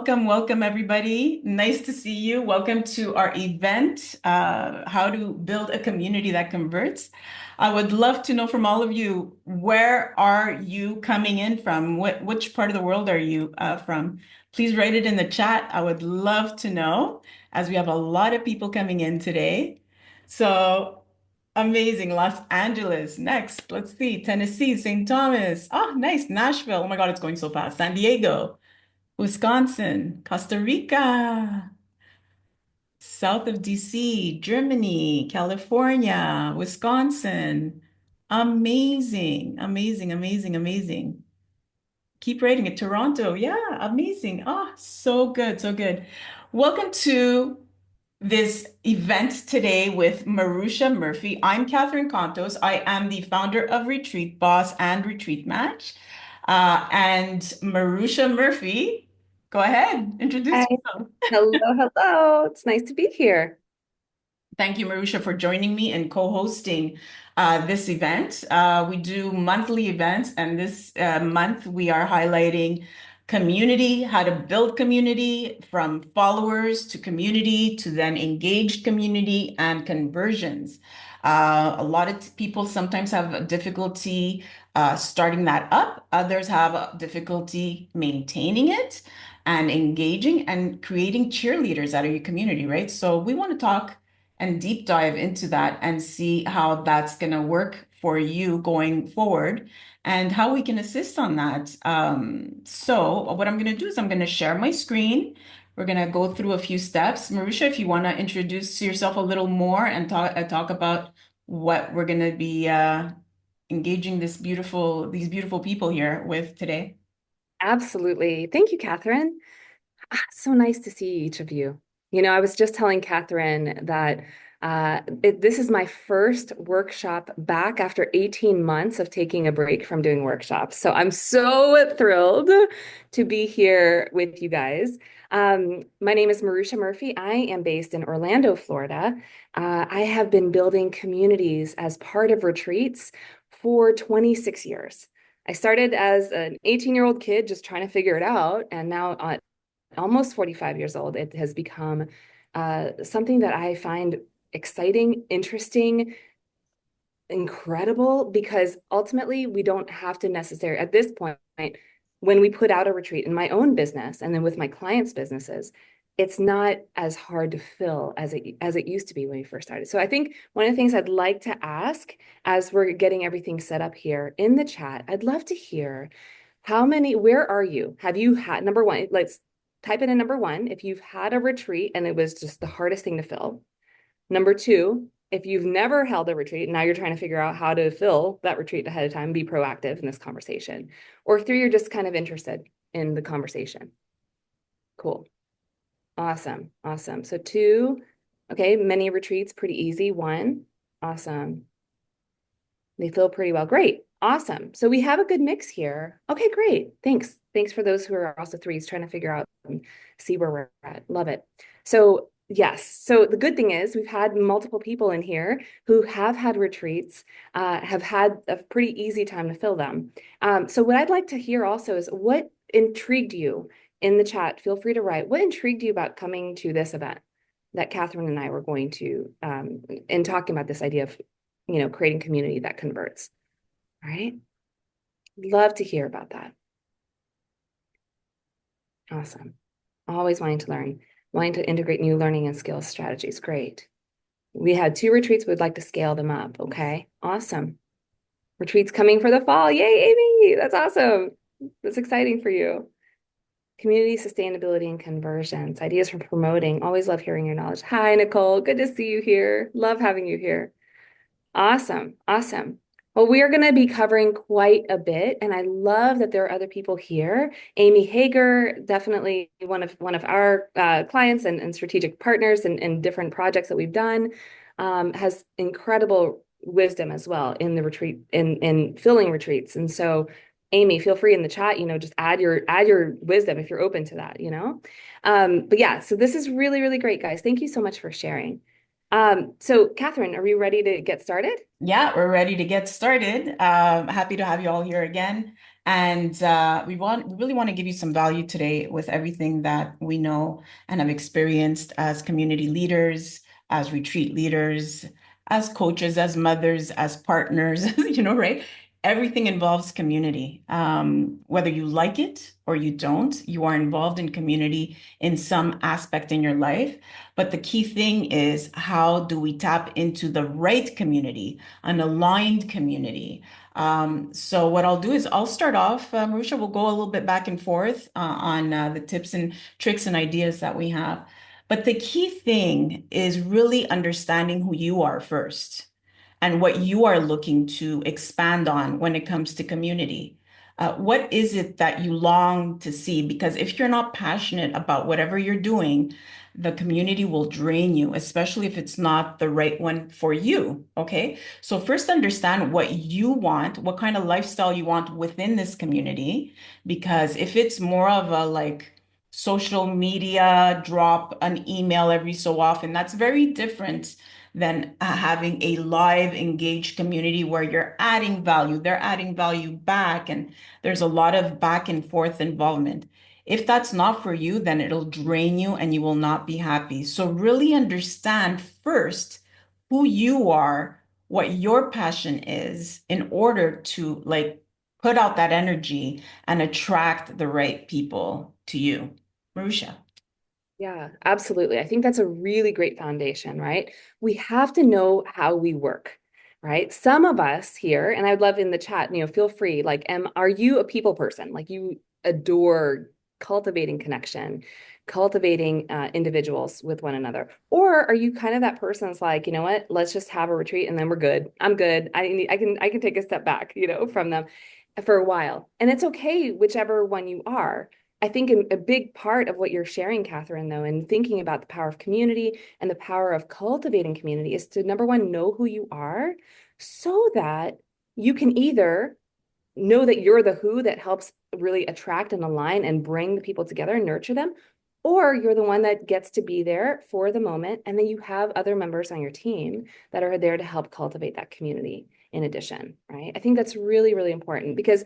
welcome everybody. Nice to see you. Welcome to our event, How to Build a Community That Converts. I would love to know from all of you, where are you coming in from? Which part of the world are you from? Please write it in the chat. I would love to know, as we have a lot of people coming in today. So amazing. Los Angeles. Next, let's see. Tennessee, St. Thomas. Oh, nice. Nashville. Oh my God, it's going so fast. San Diego. Wisconsin, Costa Rica, south of DC, Germany, California, Wisconsin. Amazing, amazing, amazing, amazing. Keep rating it. Toronto. Yeah, amazing. Oh, so good, so good. Welcome to this event today with Maruxa Murphy. I'm Catherine Kontos. I am the founder of Retreat Boss and RetreatMatch. And Maruxa Murphy, go ahead, introduce Hi. yourself. Hello, hello. It's nice to be here. Thank you, Maruxa, for joining me and co-hosting this event. We do monthly events, and this month we are highlighting community, how to build community from followers to community to then engaged community and conversions. A lot of people sometimes have difficulty starting that up. Others have difficulty maintaining it and engaging and creating cheerleaders out of your community, right? So we want to talk and deep dive into that and see how that's going to work for you going forward and how we can assist on that. So what I'm going to do is I'm going to share my screen. We're going to go through a few steps. Marisha, if you want to introduce yourself a little more and talk about what we're going to be engaging these beautiful people here with today. Absolutely. Thank you, Catherine. So nice to see each of you. I was just telling Catherine that this is my first workshop back after 18 months of taking a break from doing workshops. So I'm so thrilled to be here with you guys. My name is Maruxa Murphy. I am based in Orlando, Florida. I have been building communities as part of retreats for 26 years. I started as an 18-year-old kid just trying to figure it out, and now almost 45 years old, it has become something that I find exciting, interesting, incredible, because ultimately we don't have to necessarily, at this point, when we put out a retreat in my own business and then with my clients' businesses, it's not as hard to fill as it used to be when we first started. So I think one of the things I'd like to ask as we're getting everything set up here in the chat, I'd love to hear where are you? Have you had, number one, let's type in a number one, if you've had a retreat and it was just the hardest thing to fill. Number two, if you've never held a retreat and now you're trying to figure out how to fill that retreat ahead of time, be proactive in this conversation. Or three, you're just kind of interested in the conversation. Cool. Awesome. Awesome. So two, okay, many retreats, pretty easy. One, awesome. They fill pretty well. Great. Awesome. So we have a good mix here. Okay, great. Thanks. Thanks for those who are also threes trying to figure out and see where we're at. Love it. So yes. So the good thing is we've had multiple people in here who have had retreats, have had a pretty easy time to fill them. So what I'd like to hear also is what intrigued you in the chat. Feel free to write. What intrigued you about coming to this event that Catherine and I were going to, in talking about this idea of, creating community that converts. All right. Love to hear about that. Awesome. Always wanting to learn, wanting to integrate new learning and skills strategies. Great. We had 2 retreats. We'd like to scale them up. Okay. Awesome. Retreats coming for the fall. Yay, Amy. That's awesome. That's exciting for you. Community sustainability and conversions. Ideas for promoting. Always love hearing your knowledge. Hi, Nicole. Good to see you here. Love having you here. Awesome. Awesome. Well, we are going to be covering quite a bit, and I love that there are other people here. Amy Hager, definitely one of our clients and strategic partners in different projects that we've done, has incredible wisdom as well in the retreat in filling retreats. And so, Amy, feel free in the chat, just add your wisdom if you're open to that, But yeah, so this is really, really great, guys. Thank you so much for sharing. So Catherine, are we ready to get started? Yeah, we're ready to get started. Happy to have you all here again. And we really want to give you some value today with everything that we know and have experienced as community leaders, as retreat leaders, as coaches, as mothers, as partners, right? Everything involves community. Whether you like it or you don't, you are involved in community in some aspect in your life. But the key thing is, how do we tap into the right community, an aligned community? So what I'll do is I'll start off, Marisha, we'll go a little bit back and forth on the tips and tricks and ideas that we have. But the key thing is really understanding who you are first and what you are looking to expand on when it comes to community. What is it that you long to see? Because if you're not passionate about whatever you're doing, the community will drain you, especially if it's not the right one for you. Okay. So, first, understand what you want, what kind of lifestyle you want within this community. Because if it's more of a like social media, drop an email every so often, that's very different than having a live, engaged community where you're adding value, they're adding value back, and there's a lot of back and forth involvement. If that's not for you, then it'll drain you and you will not be happy. So, really understand first who you are, what your passion is, in order to like put out that energy and attract the right people to you. Marusha. Yeah, absolutely. I think that's a really great foundation, right? We have to know how we work, right? Some of us here, and I'd love in the chat, feel free, like, are you a people person? Like you adore cultivating connection, cultivating individuals with one another? Or are you kind of that person that's like, you know what, let's just have a retreat and then we're good. I'm good. I can take a step back, from them for a while. And it's okay, whichever one you are. I think a big part of what you're sharing, Catherine, though, and thinking about the power of community and the power of cultivating community is to, number one, know who you are so that you can either know that you're the who that helps really attract and align and bring the people together and nurture them, or you're the one that gets to be there for the moment. And then you have other members on your team that are there to help cultivate that community in addition, right? I think that's really, really important because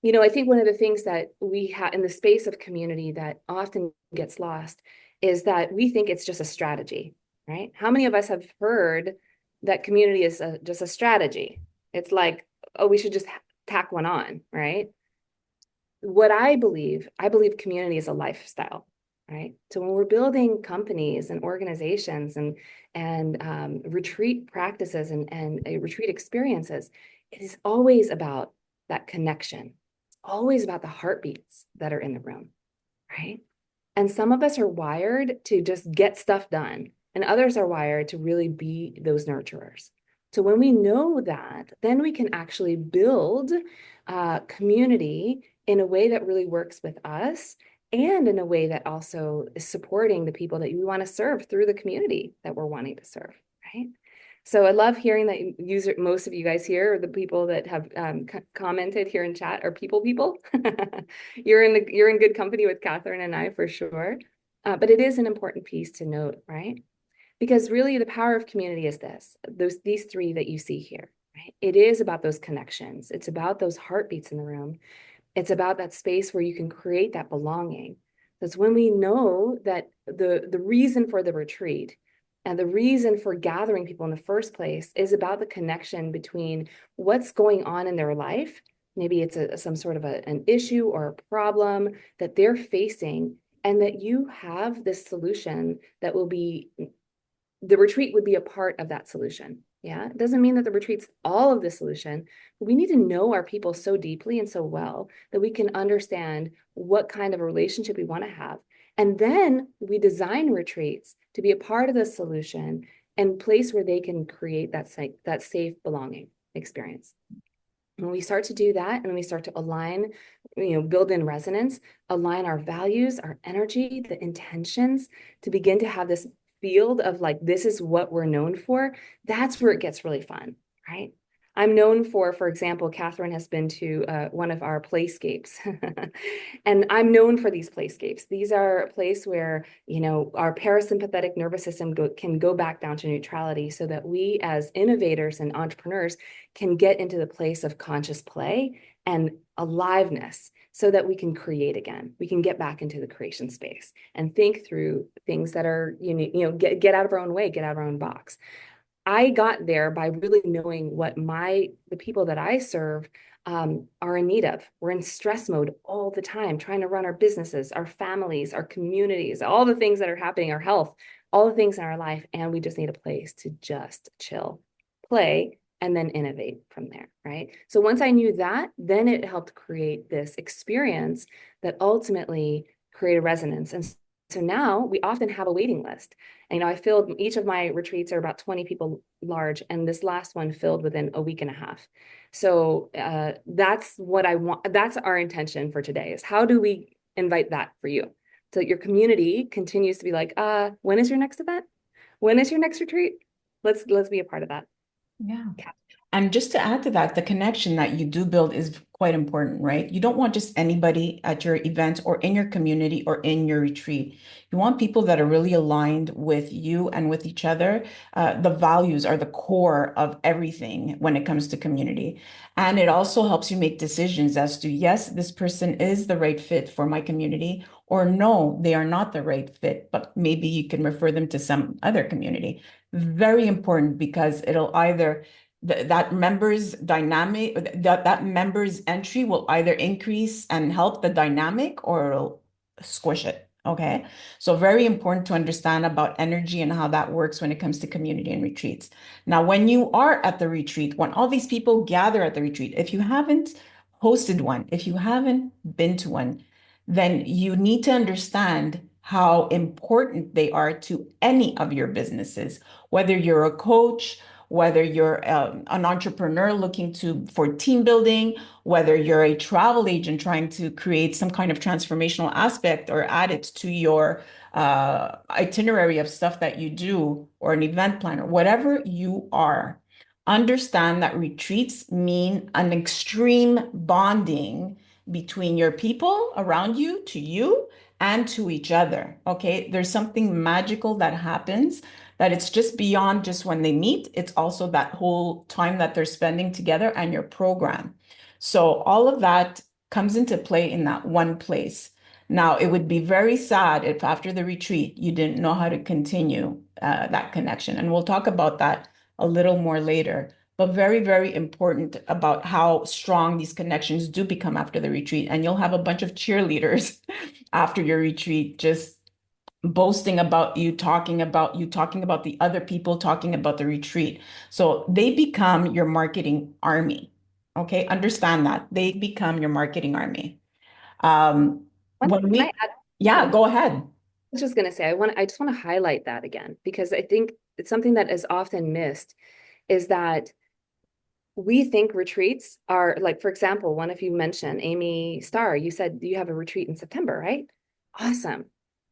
I think one of the things that we have in the space of community that often gets lost is that we think it's just a strategy, right? How many of us have heard that community is just a strategy? It's like, oh, we should just tack one on, right? What I believe community is a lifestyle, right? So when we're building companies and organizations and retreat practices and retreat experiences, it is always about that connection, always about the heartbeats that are in the room, right? And some of us are wired to just get stuff done, and others are wired to really be those nurturers. So when we know that, then we can actually build community in a way that really works with us and in a way that also is supporting the people that we want to serve through the community that we're wanting to serve, right? So I love hearing that most of you guys here, or the people that have commented here in chat, are people. You're in good company with Catherine and I for sure. But it is an important piece to note, right? Because really the power of community is these three that you see here, right? It is about those connections. It's about those heartbeats in the room. It's about that space where you can create that belonging. That's when we know that the reason for the retreat and the reason for gathering people in the first place is about the connection between what's going on in their life. Maybe it's some sort of an issue or a problem that they're facing, and that you have this solution that will be, the retreat would be a part of that solution. Yeah, it doesn't mean that the retreat's all of the solution, but we need to know our people so deeply and so well that we can understand what kind of a relationship we want to have. And then we design retreats to be a part of the solution and place where they can create that safe belonging experience. When we start to do that and we start to align, build in resonance, align our values, our energy, the intentions to begin to have this field of like, this is what we're known for, that's where it gets really fun, right? I'm known for example, Catherine has been to one of our playscapes. And I'm known for these playscapes. These are a place where, our parasympathetic nervous system can go back down to neutrality so that we as innovators and entrepreneurs can get into the place of conscious play and aliveness so that we can create again. We can get back into the creation space and think through things that are, get out of our own way, get out of our own box. I got there by really knowing what the people that I serve are in need of. We're in stress mode all the time, trying to run our businesses, our families, our communities, all the things that are happening, our health, all the things in our life. And we just need a place to just chill, play, and then innovate from there, right? So once I knew that, then it helped create this experience that ultimately created resonance. And so now we often have a waiting list. And, I filled each of my retreats are about 20 people large, and this last one filled within a week and a half. So that's what I want. That's our intention for today is how do we invite that for you? So your community continues to be like, when is your next event? When is your next retreat? Let's be a part of that. Yeah. And just to add to that, the connection that you do build is quite important, right? You don't want just anybody at your event or in your community or in your retreat. You want people that are really aligned with you and with each other. The values are the core of everything when it comes to community. And it also helps you make decisions as to, yes, this person is the right fit for my community, or no, they are not the right fit, but maybe you can refer them to some other community. Very important because it'll either that member's dynamic, that member's entry will either increase and help the dynamic or it'll squish it. Okay. So very important to understand about energy and how that works when it comes to community and retreats. Now, when you are at the retreat, when all these people gather at the retreat, if you haven't hosted one, if you haven't been to one, then you need to understand how important they are to any of your businesses, whether you're a coach, whether you're an entrepreneur looking for team building, whether you're a travel agent trying to create some kind of transformational aspect or add it to your itinerary of stuff that you do, or an event planner, whatever you are, understand that retreats mean an extreme bonding between your people around you, to you, and to each other. Okay, there's something magical that happens, that it's just beyond just when they meet, it's also that whole time that they're spending together and your program. So all of that comes into play in that one place. Now, it would be very sad if after the retreat you didn't know how to continue that connection. And we'll talk about that a little more later. But very, very important about how strong these connections do become after the retreat. And you'll have a bunch of cheerleaders after your retreat, just boasting about you, talking about you, talking about the other people, talking about the retreat. So they become your marketing army. Okay, understand that. They become your marketing army. When Can I we, add? yeah, go ahead. Was just going to say, I just want to highlight that again, because I think it's something that is often missed is that we think retreats are like, for example, one of you mentioned, Amy Starr, you said you have a retreat in September, right? Awesome.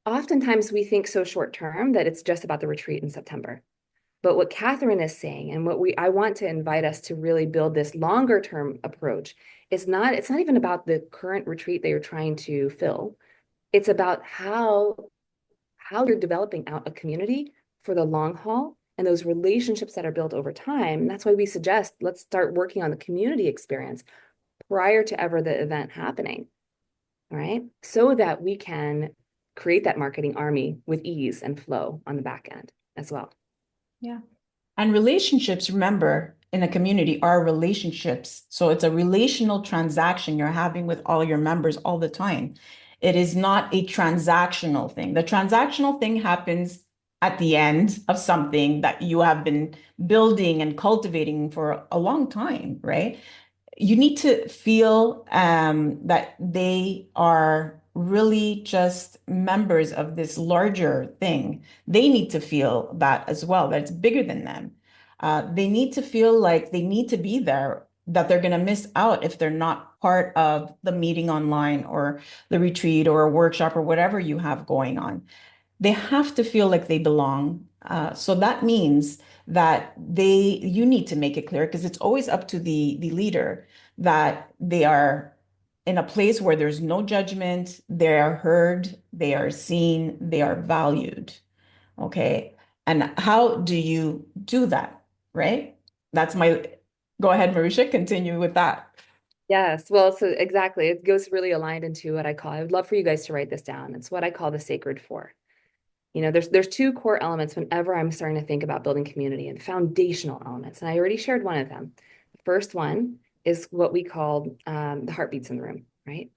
Oftentimes we think so short term that it's just about the retreat in September. But what Catherine is saying, and I want to invite us to really build this longer term approach, it's not even about the current retreat that you're trying to fill. It's about how you're developing out a community for the long haul and those relationships that are built over time. And that's why we suggest let's start working on the community experience prior to ever the event happening, right? So that we can create that marketing army with ease and flow on the back end as well. Yeah. And relationships, remember, in a community are relationships. So it's a relational transaction you're having with all your members all the time. It is not a transactional thing. The transactional thing happens at the end of something that you have been building and cultivating for a long time, right? You need to feel that they are really just members of this larger thing. They need to feel that as well, that it's bigger than them. They need to feel like they need to be there, that they're going to miss out if they're not part of the meeting online or the retreat or a workshop or whatever you have going on. They have to feel like they belong. So that means that you need to make it clear because it's always up to the leader that they are in a place where there's no judgment, they are heard, they are seen, they are valued. Okay. And how do you do that? Right? That's my, go ahead, Marisha, continue with that. Yes, well, so exactly. It goes really aligned into what I call, I would love for you guys to write this down. It's what I call the sacred four. There's two core elements whenever I'm starting to think about building community and foundational elements. And I already shared one of them. The first one is what we called the heartbeats in the room, right?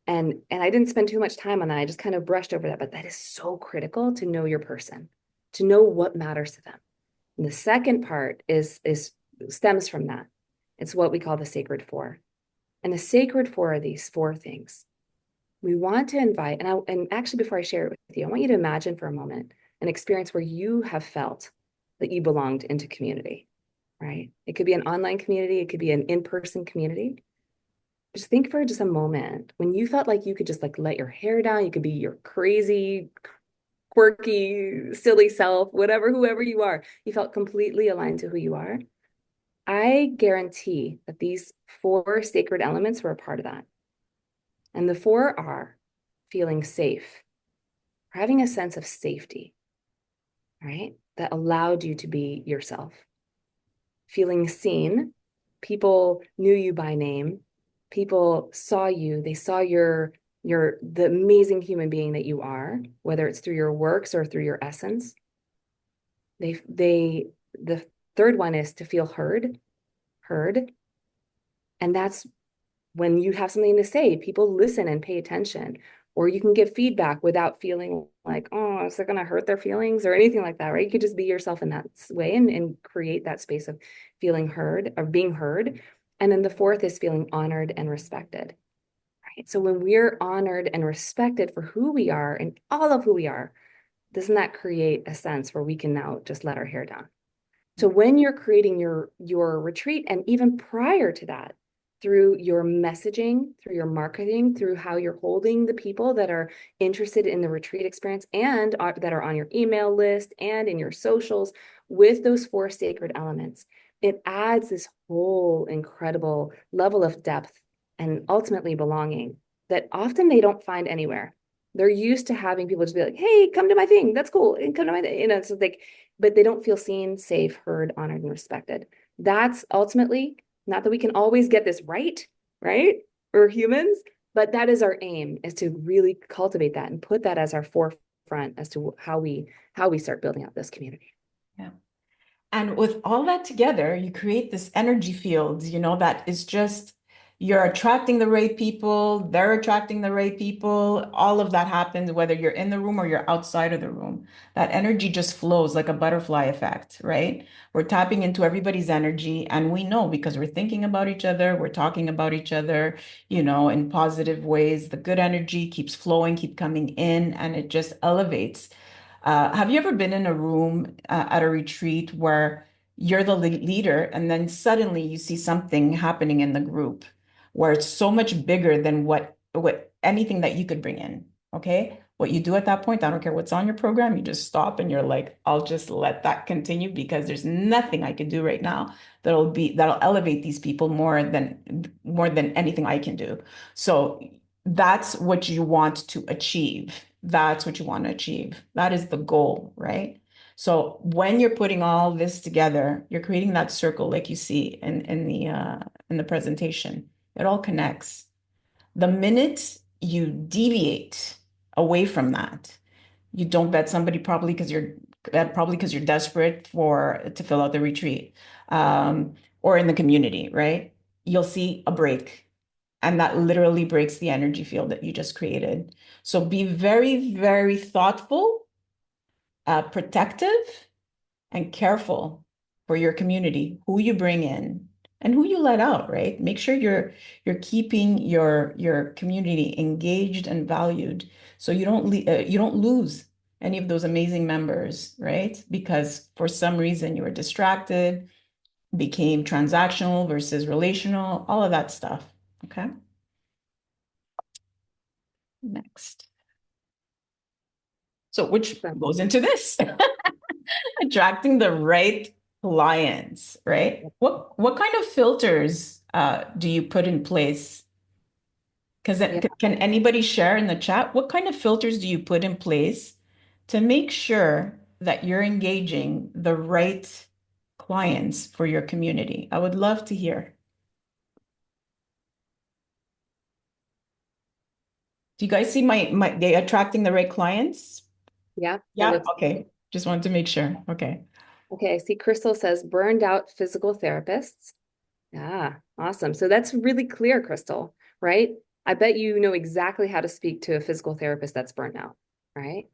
And I didn't spend too much time on that. I just kind of brushed over that, but that is so critical to know your person, to know what matters to them. And the second part is stems from that. It's what we call the sacred four. And the sacred four are these four things. We want to invite, and actually before I share it with you, I want you to imagine for a moment an experience where you have felt that you belonged into community, right? It could be an online community, it could be an in-person community. Just think for just a moment when you felt like you could just like let your hair down, you could be your crazy, quirky, silly self, whatever, whoever you are, you felt completely aligned to who you are. I guarantee that these four sacred elements were a part of that. And the four are feeling safe, having a sense of safety, right? That allowed you to be yourself. Feeling seen, people knew you by name, people saw you, they saw the amazing human being that you are, whether it's through your works or through your essence. The third one is to feel heard. And that's when you have something to say, people listen and pay attention, or you can give feedback without feeling like, oh, is it going to hurt their feelings or anything like that, right? You could just be yourself in that way and create that space of feeling heard or being heard. And then the fourth is feeling honored and respected, right? So when we're honored and respected for who we are and all of who we are, doesn't that create a sense where we can now just let our hair down? So when you're creating your retreat, and even prior to that, through your messaging, through your marketing, through how you're holding the people that are interested in the retreat experience and that are on your email list and in your socials with those four sacred elements, it adds this whole incredible level of depth and ultimately belonging that often they don't find anywhere. They're used to having people just be like, hey, come to my thing. That's cool. And come to my thing. So like, but they don't feel seen, safe, heard, honored, and respected. That's ultimately not that we can always get this right, right? We're humans, but that is our aim, is to really cultivate that and put that as our forefront as to how we start building out this community. Yeah. And with all that together, you create this energy field, that is just, you're attracting the right people, they're attracting the right people. All of that happens whether you're in the room or you're outside of the room. That energy just flows like a butterfly effect, right? We're tapping into everybody's energy, and we know because we're thinking about each other, we're talking about each other, in positive ways. The good energy keeps flowing, keep coming in, and it just elevates. Have you ever been in a room at a retreat where you're the leader and then suddenly you see something happening in the group where it's so much bigger than what anything that you could bring in? Okay. What you do at that point, I don't care what's on your program, you just stop and you're like, I'll just let that continue because there's nothing I can do right now that'll elevate these people more than anything I can do. So that's what you want to achieve. That's what you want to achieve. That is the goal, right? So when you're putting all this together, you're creating that circle like you see in the presentation. It all connects. The minute you deviate away from that, you don't bet somebody probably because you're desperate to fill out the retreat, or in the community, right? You'll see a break, and that literally breaks the energy field that you just created. So be very, very thoughtful, protective, and careful for your community, who you bring in and who you let out, right? Make sure you're keeping your community engaged and valued, so you don't lose any of those amazing members, right? Because for some reason you were distracted, became transactional versus relational, all of that stuff. Okay. Next. So which So goes into this. attracting the right clients, right? What kind of filters do you put in place? Because Yeah. can anybody share in the chat what kind of filters do you put in place to make sure that you're engaging the right clients for your community? I would love to hear. Do you guys see my they attracting the right clients? Yeah, it Yeah, looks okay. Just wanted to make sure. Okay. okay. I see Crystal says burned out physical therapists. Yeah, awesome. So that's really clear, Crystal, right? I bet you know exactly how to speak to a physical therapist that's burnt out, right?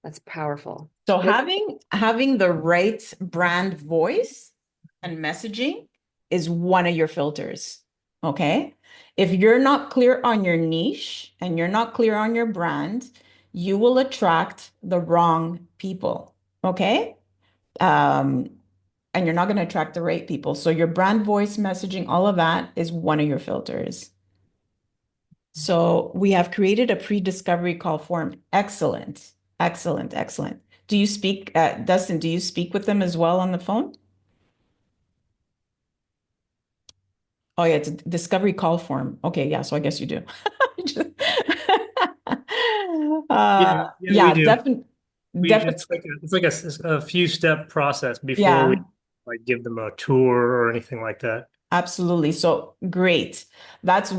That's powerful. So Let's, having the right brand voice and messaging is one of your filters. Okay. If you're not clear on your niche and you're not clear on your brand, you will attract the wrong people. Okay. Um, and you're not going to attract the right people. So your brand voice messaging, all of that is one of your filters. So we have created a pre-discovery call form. Excellent. Excellent. Excellent. Do you speak, Dustin, do you speak with them as well on the phone? Oh, yeah, it's a discovery call form. Okay, yeah, so I guess you do. Yeah, yeah, we Yeah, do. definitely, We definitely, it's like a few step process before we yeah. like give them a tour or anything like that. Absolutely. So great. That's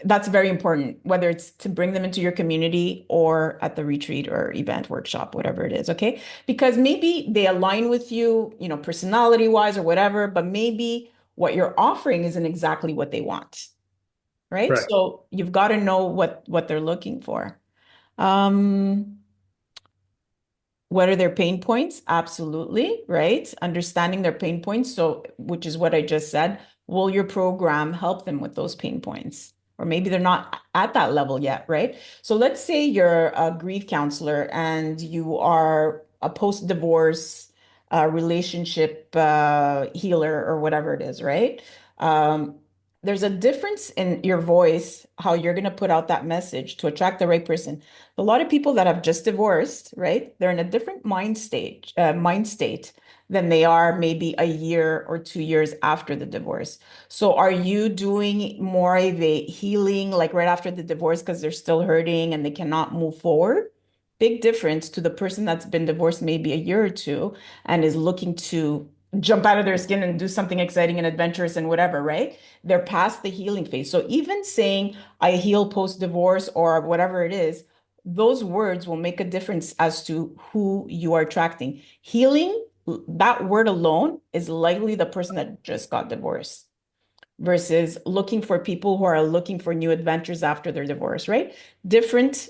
that's very important, whether it's to bring them into your community or at the retreat or event workshop, whatever it is, okay? Because maybe they align with you, personality wise or whatever, but maybe what you're offering isn't exactly what they want, right? Correct. So you've got to know what they're looking for. Um, what are their pain points? Absolutely, right? Understanding their pain points. So, which is what I just said. Will your program help them with those pain points? Or maybe they're not at that level yet, right? So, let's say you're a grief counselor and you are a post-divorce relationship healer or whatever it is, right? Um, there's a difference in your voice, how you're going to put out that message to attract the right person. A lot of people that have just divorced, right? They're in a different mind state than they are maybe a year or 2 years after the divorce. So are you doing more of a healing like right after the divorce because they're still hurting and they cannot move forward? Big difference to the person that's been divorced maybe a year or two and is looking to jump out of their skin and do something exciting and adventurous and whatever, right? They're past the healing phase. So even saying I heal post-divorce or whatever it is, those words will make a difference as to who you are attracting. Healing, that word alone is likely the person that just got divorced versus looking for people who are looking for new adventures after their divorce, right? Different,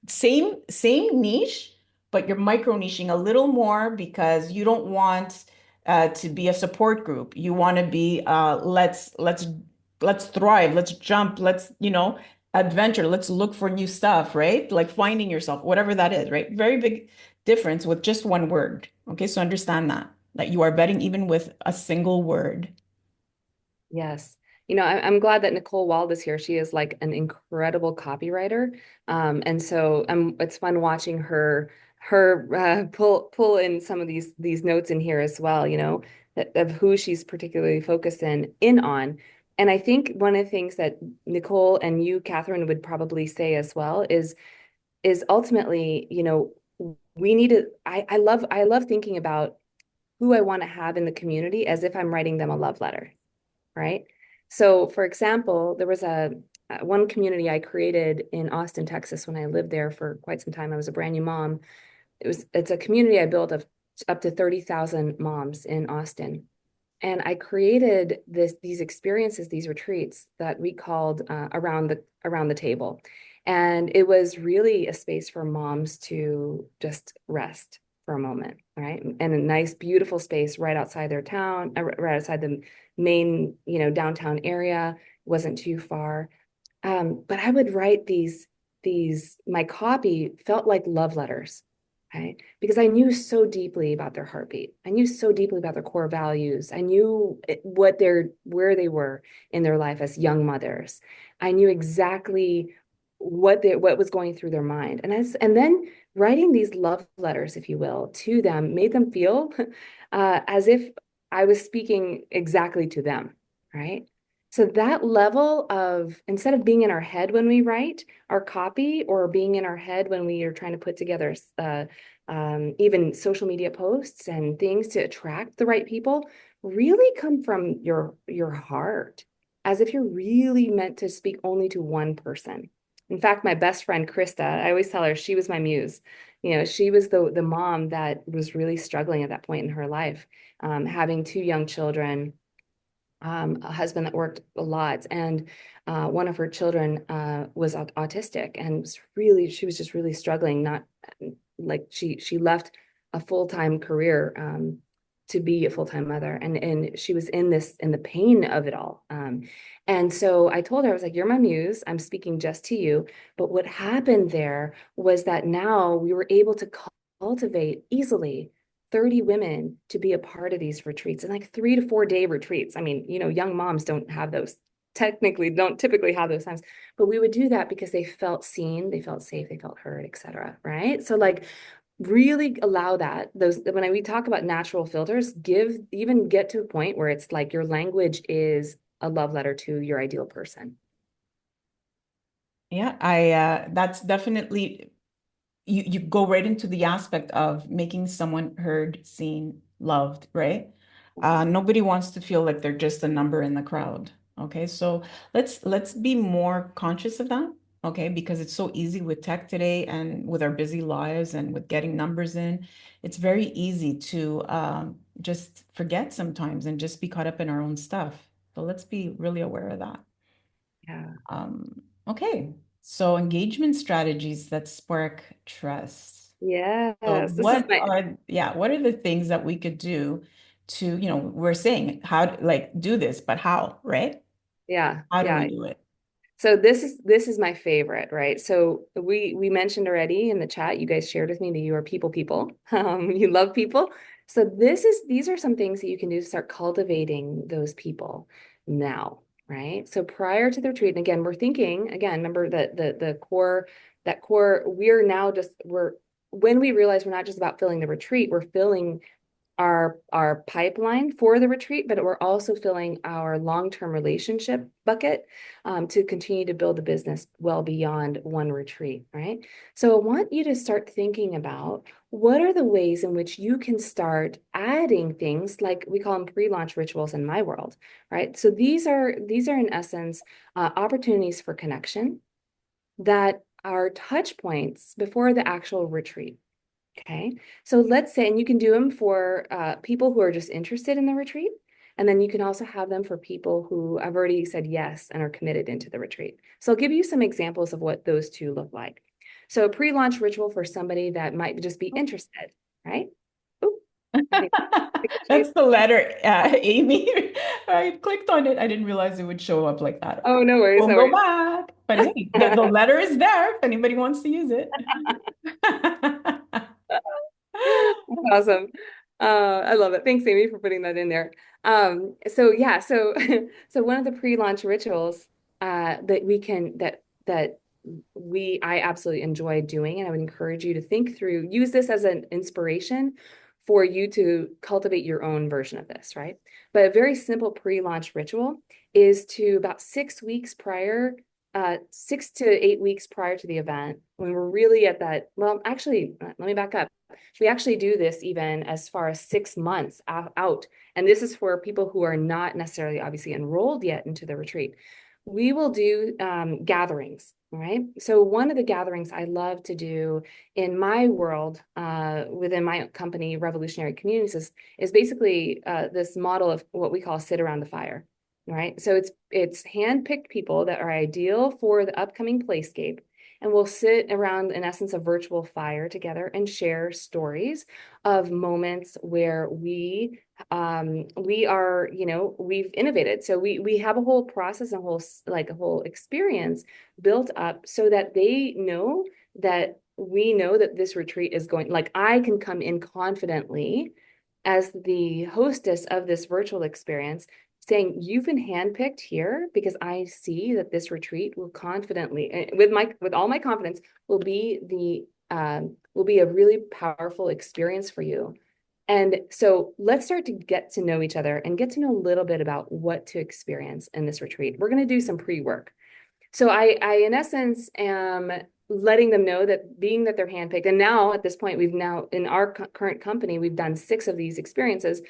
same niche, but you're micro niching a little more because you don't want to be a support group. You want to be let's thrive, let's jump, let's adventure, let's look for new stuff, right? Like finding yourself, whatever that is, right? Very big difference with just one word. Okay, so understand that you are betting even with a single word. yes. I'm glad that Nicole Wald is here. She is like an incredible copywriter. And so it's fun watching her pull in some of these notes in here as well, of who she's particularly focused in on. And I think one of the things that Nicole and you, Catherine, would probably say as well is ultimately, we need to, I love thinking about who I want to have in the community as if I'm writing them a love letter, right? So, for example, there was a one community I created in Austin, Texas, when I lived there for quite some time. I was a brand new mom. It's a community I built of up to 30,000 moms in Austin. And I created these experiences, these retreats that we called around the table. And it was really a space for moms to just rest for a moment, right? And a nice, beautiful space right outside their town, right outside the main, downtown area. Wasn't too far. But I would write my copy felt like love letters, right? Because I knew so deeply about their heartbeat. I knew so deeply about their core values. I knew where they were in their life as young mothers. I knew exactly what was going through their mind. And then writing these love letters, if you will, to them made them feel as if I was speaking exactly to them, right? So that level of, instead of being in our head when we write our copy, or being in our head when we are trying to put together even social media posts and things to attract the right people, really come from your heart, as if you're really meant to speak only to one person. In fact, my best friend Krista, I always tell her she was my muse. You know, she was the mom that was really struggling at that point in her life, having two young children, a husband that worked a lot, and one of her children was autistic, and she was just really struggling. Not like she left a full-time career to be a full-time mother, and she was in the pain of it all. And so I told her, I was like, "You're my muse. I'm speaking just to you." But what happened there was that now we were able to cultivate easily 30 women to be a part of these retreats, and like 3 to 4 day retreats. I mean, you know, young moms don't have those, technically don't typically have those times, but we would do that because they felt seen, they felt safe, they felt heard, etc. Right? So like really allow that, those, when we talk about natural filters, get to a point where it's like your language is a love letter to your ideal person. Yeah, I that's definitely, you go right into the aspect of making someone heard, seen, loved, right? Nobody wants to feel like they're just a number in the crowd. Okay, so let's be more conscious of that. Okay, because it's so easy with tech today and with our busy lives and with getting numbers in, it's very easy to just forget sometimes and just be caught up in our own stuff. So let's be really aware of that. Yeah. Okay, so engagement strategies that spark trust. So Yes, this is my, what are the things that we could do to, we're saying how to like do this, but how, right? yeah, How do we yeah. do it? So this is my favorite, right? So we mentioned already in the chat, you guys shared with me that you are people. You love people. So these are some things that you can do to start cultivating those people now, right? So prior to the retreat, and again, we're thinking, again, remember that the core, that core, we're when we realize we're not just about filling the retreat, we're filling our pipeline for the retreat, but we're also filling our long-term relationship bucket to continue to build the business well beyond one retreat, right? So I want you to start thinking about what are the ways in which you can start adding things, like we call them pre-launch rituals in my world, right? So these are in essence opportunities for connection that are touch points before the actual retreat. Okay, so let's say, and you can do them for people who are just interested in the retreat. And then you can also have them for people who have already said yes and are committed into the retreat. So I'll give you some examples of what those two look like. So a pre-launch ritual for somebody that might just be interested, right? Oh, I think That's the letter, Amy. I clicked on it. I didn't realize it would show up like that. oh, no worries, Don't no go worries. back. But hey, the letter is there if anybody wants to use it. Awesome. I love it. Thanks, Amy, for putting that in there. So yeah, so so one of the pre-launch rituals that we can that I absolutely enjoy doing, and I would encourage you to think through, use this as an inspiration for you to cultivate your own version of this, right? But a very simple pre-launch ritual is to about 6 weeks prior, 6 to 8 weeks prior to the event, when we're really at that, well, actually, let me back up. We actually do this even as far as 6 months out. And this is for people who are not necessarily obviously enrolled yet into the retreat. We will do gatherings, right? So one of the gatherings I love to do in my world, within my company, Revolutionary Communities, is basically this model of what we call sit around the fire, right? So it's handpicked people that are ideal for the upcoming playscape, and we'll sit around, in essence, a virtual fire together and share stories of moments where we are, we've innovated. So we have a whole process, a whole experience built up so that they know that we know that this retreat is going, like I can come in confidently as the hostess of this virtual experience saying, you've been handpicked here because I see that this retreat will confidently, with all my confidence, will be a really powerful experience for you. And so let's start to get to know each other and get to know a little bit about what to experience in this retreat. We're going to do some pre-work. So I, in essence, am letting them know that being that they're handpicked, and now at this point, we've now, in our current company, we've done 6 of these experiences.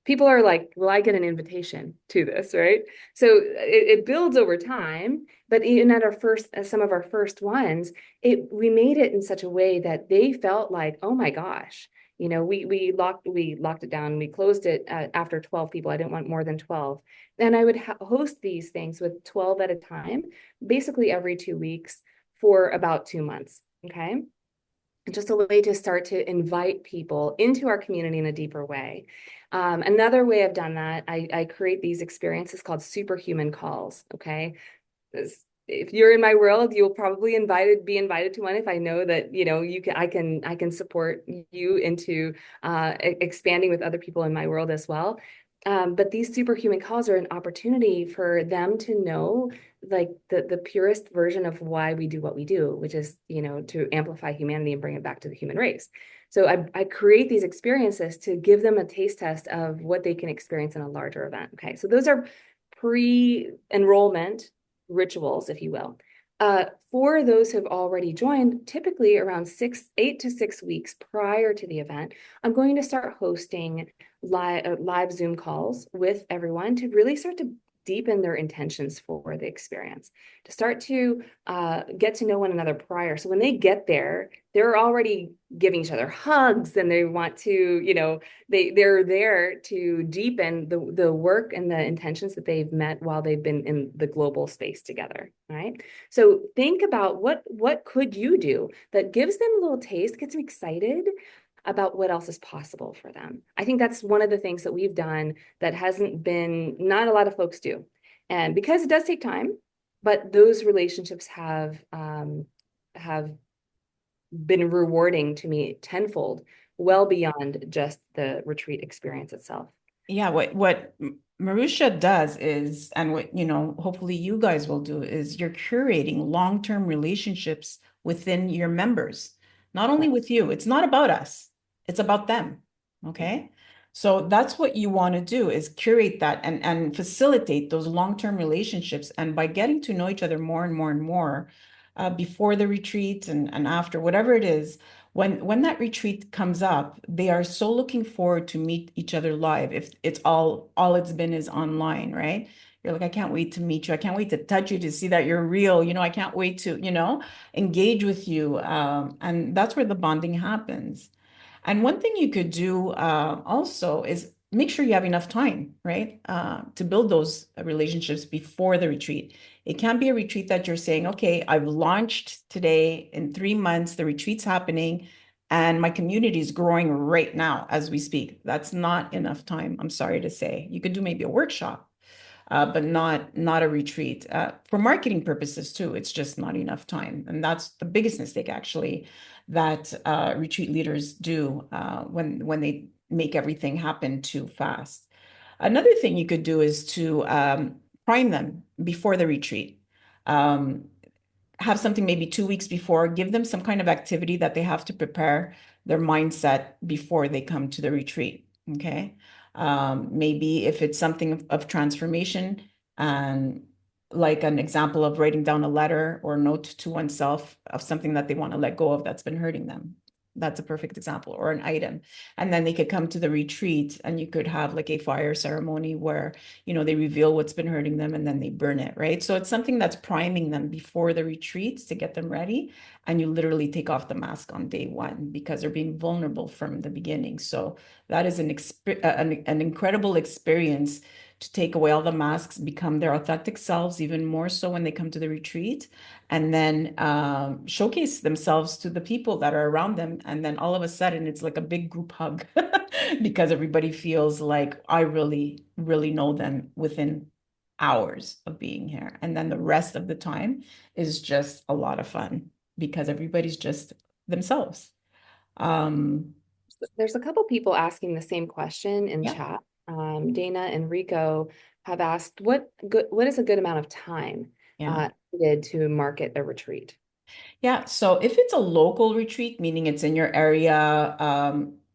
People are like, well, I get an invitation to this, right? So it builds over time, but even at some of our first ones, we made it in such a way that they felt like, oh my gosh, we locked it down. We closed it after 12 people. I didn't want more than 12. And I would host these things with 12 at a time, basically every 2 weeks for about 2 months. Okay. Just a way to start to invite people into our community in a deeper way. Another way I've done that, I create these experiences called superhuman calls. Okay. If you're in my world, you'll probably be invited to one if I know that, I can support you into expanding with other people in my world as well. But these superhuman calls are an opportunity for them to know like the purest version of why we do what we do, which is, to amplify humanity and bring it back to the human race. So I create these experiences to give them a taste test of what they can experience in a larger event. Okay, so those are pre-enrollment rituals, if you will. For those who have already joined, typically around 8 to 6 weeks prior to the event, I'm going to start hosting live Zoom calls with everyone to really start to deepen their intentions for the experience, to start to get to know one another prior. So when they get there, they're already giving each other hugs, and they want to, they're there to deepen the work and the intentions that they've met while they've been in the global space together. All right. So think about what could you do that gives them a little taste, gets them excited about what else is possible for them. I think that's one of the things that we've done that not a lot of folks do. And because it does take time, but those relationships have been rewarding to me tenfold, well beyond just the retreat experience itself. Yeah, what Maruxa does is, and what, hopefully you guys will do, is you're curating long-term relationships within your members, not only with you. It's not about us, it's about them. Okay. So that's what you want to do, is curate that and facilitate those long-term relationships. And by getting to know each other more and more and more, before the retreat and after, whatever it is, when that retreat comes up, they are so looking forward to meet each other live. If it's all it's been is online, right? You're like, I can't wait to meet you. I can't wait to touch you, to see that you're real. I can't wait to, engage with you. And that's where the bonding happens. And one thing you could do also is make sure you have enough time, right? To build those relationships before the retreat. It can't be a retreat that you're saying, okay, I've launched today, in 3 months, the retreat's happening, and my community is growing right now as we speak. That's not enough time, I'm sorry to say. You could do maybe a workshop, but not a retreat. For marketing purposes too, it's just not enough time. And that's the biggest mistake, actually, that retreat leaders do when they make everything happen too fast. Another thing you could do is to prime them before the retreat. Um, have something maybe 2 weeks before, give them some kind of activity that they have to prepare their mindset before they come to the retreat. Okay. Maybe if it's something of transformation, and like an example of writing down a letter or note to oneself of something that they want to let go of that's been hurting them. That's a perfect example, or an item. And then they could come to the retreat, and you could have like a fire ceremony where, they reveal what's been hurting them and then they burn it, right? So it's something that's priming them before the retreats to get them ready. And you literally take off the mask on day one because they're being vulnerable from the beginning. So that is an incredible experience, to take away all the masks, become their authentic selves, even more so when they come to the retreat, and then showcase themselves to the people that are around them. And then all of a sudden, it's like a big group hug because everybody feels like I really, really know them within hours of being here. And then the rest of the time is just a lot of fun because everybody's just themselves. There's a couple people asking the same question in Yeah. chat. Dana and Rico have asked what is a good amount of time Yeah. needed to market a retreat? Yeah, so if it's a local retreat, meaning it's in your area,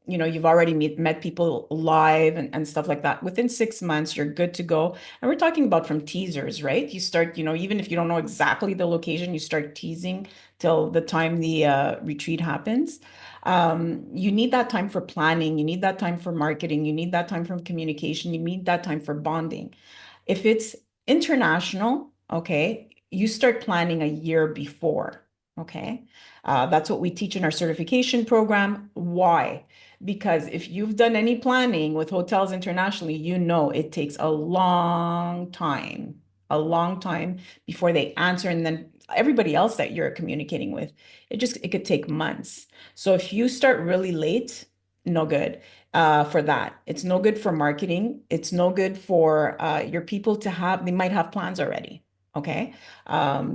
you've already met people live and stuff like that, within 6 months, you're good to go. And we're talking about from teasers, right? You start, even if you don't know exactly the location, you start teasing till the time the retreat happens. You need that time for planning, you need that time for marketing, you need that time for communication, you need that time for bonding. If it's international, okay, you start planning a year before. Okay. That's what we teach in our certification program. Why? Because if you've done any planning with hotels internationally, you know it takes a long time before they answer. And then everybody else that you're communicating with, it could take months. So if you start really late, no good for that. It's no good for marketing. It's no good for your people they might have plans already. Okay.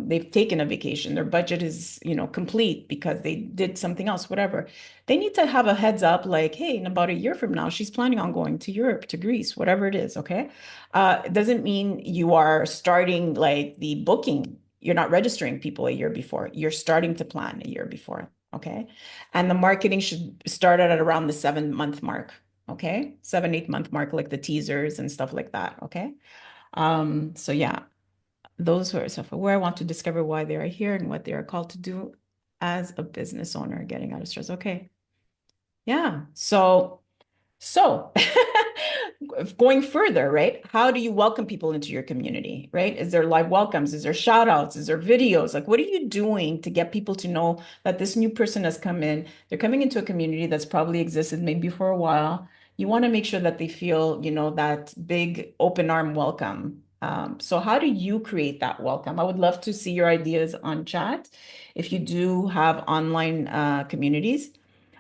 They've taken a vacation. Their budget is, complete because they did something else, whatever. They need to have a heads up like, hey, in about a year from now, she's planning on going to Europe, to Greece, whatever it is. Okay. It doesn't mean you are starting like the booking. You're not registering people a year before. You're starting to plan a year before. Okay. And the marketing should start at around the 7 month mark. Okay. 7, 8 month mark, like the teasers and stuff like that. Okay. So yeah, those who are self-aware want to discover why they are here and what they are called to do as a business owner, getting out of stress. Okay. Yeah. So going further, right? How do you welcome people into your community, right? Is there live welcomes? Is there shout outs? Is there videos? Like, what are you doing to get people to know that this new person has come in? They're coming into a community that's probably existed maybe for a while. You want to make sure that they feel, that big open arm welcome. So how do you create that welcome? I would love to see your ideas on chat if you do have online communities.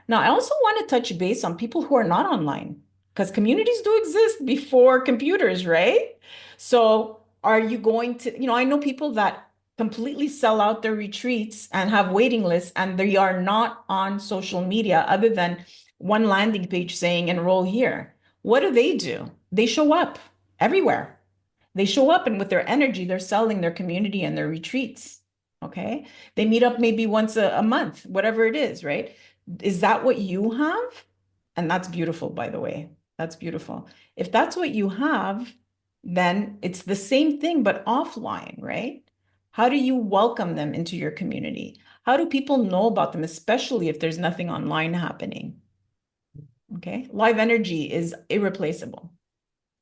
Now, I also want to touch base on people who are not online because communities do exist before computers, right? So, are you going to, I know people that completely sell out their retreats and have waiting lists and they are not on social media other than one landing page saying enroll here. What do? They show up everywhere. They show up and with their energy, they're selling their community and their retreats. Okay. They meet up maybe once a month, whatever it is, right? Is that what you have? And that's beautiful, by the way. That's beautiful. If that's what you have, then it's the same thing, but offline, right? How do you welcome them into your community? How do people know about them, especially if there's nothing online happening? Okay. Live energy is irreplaceable.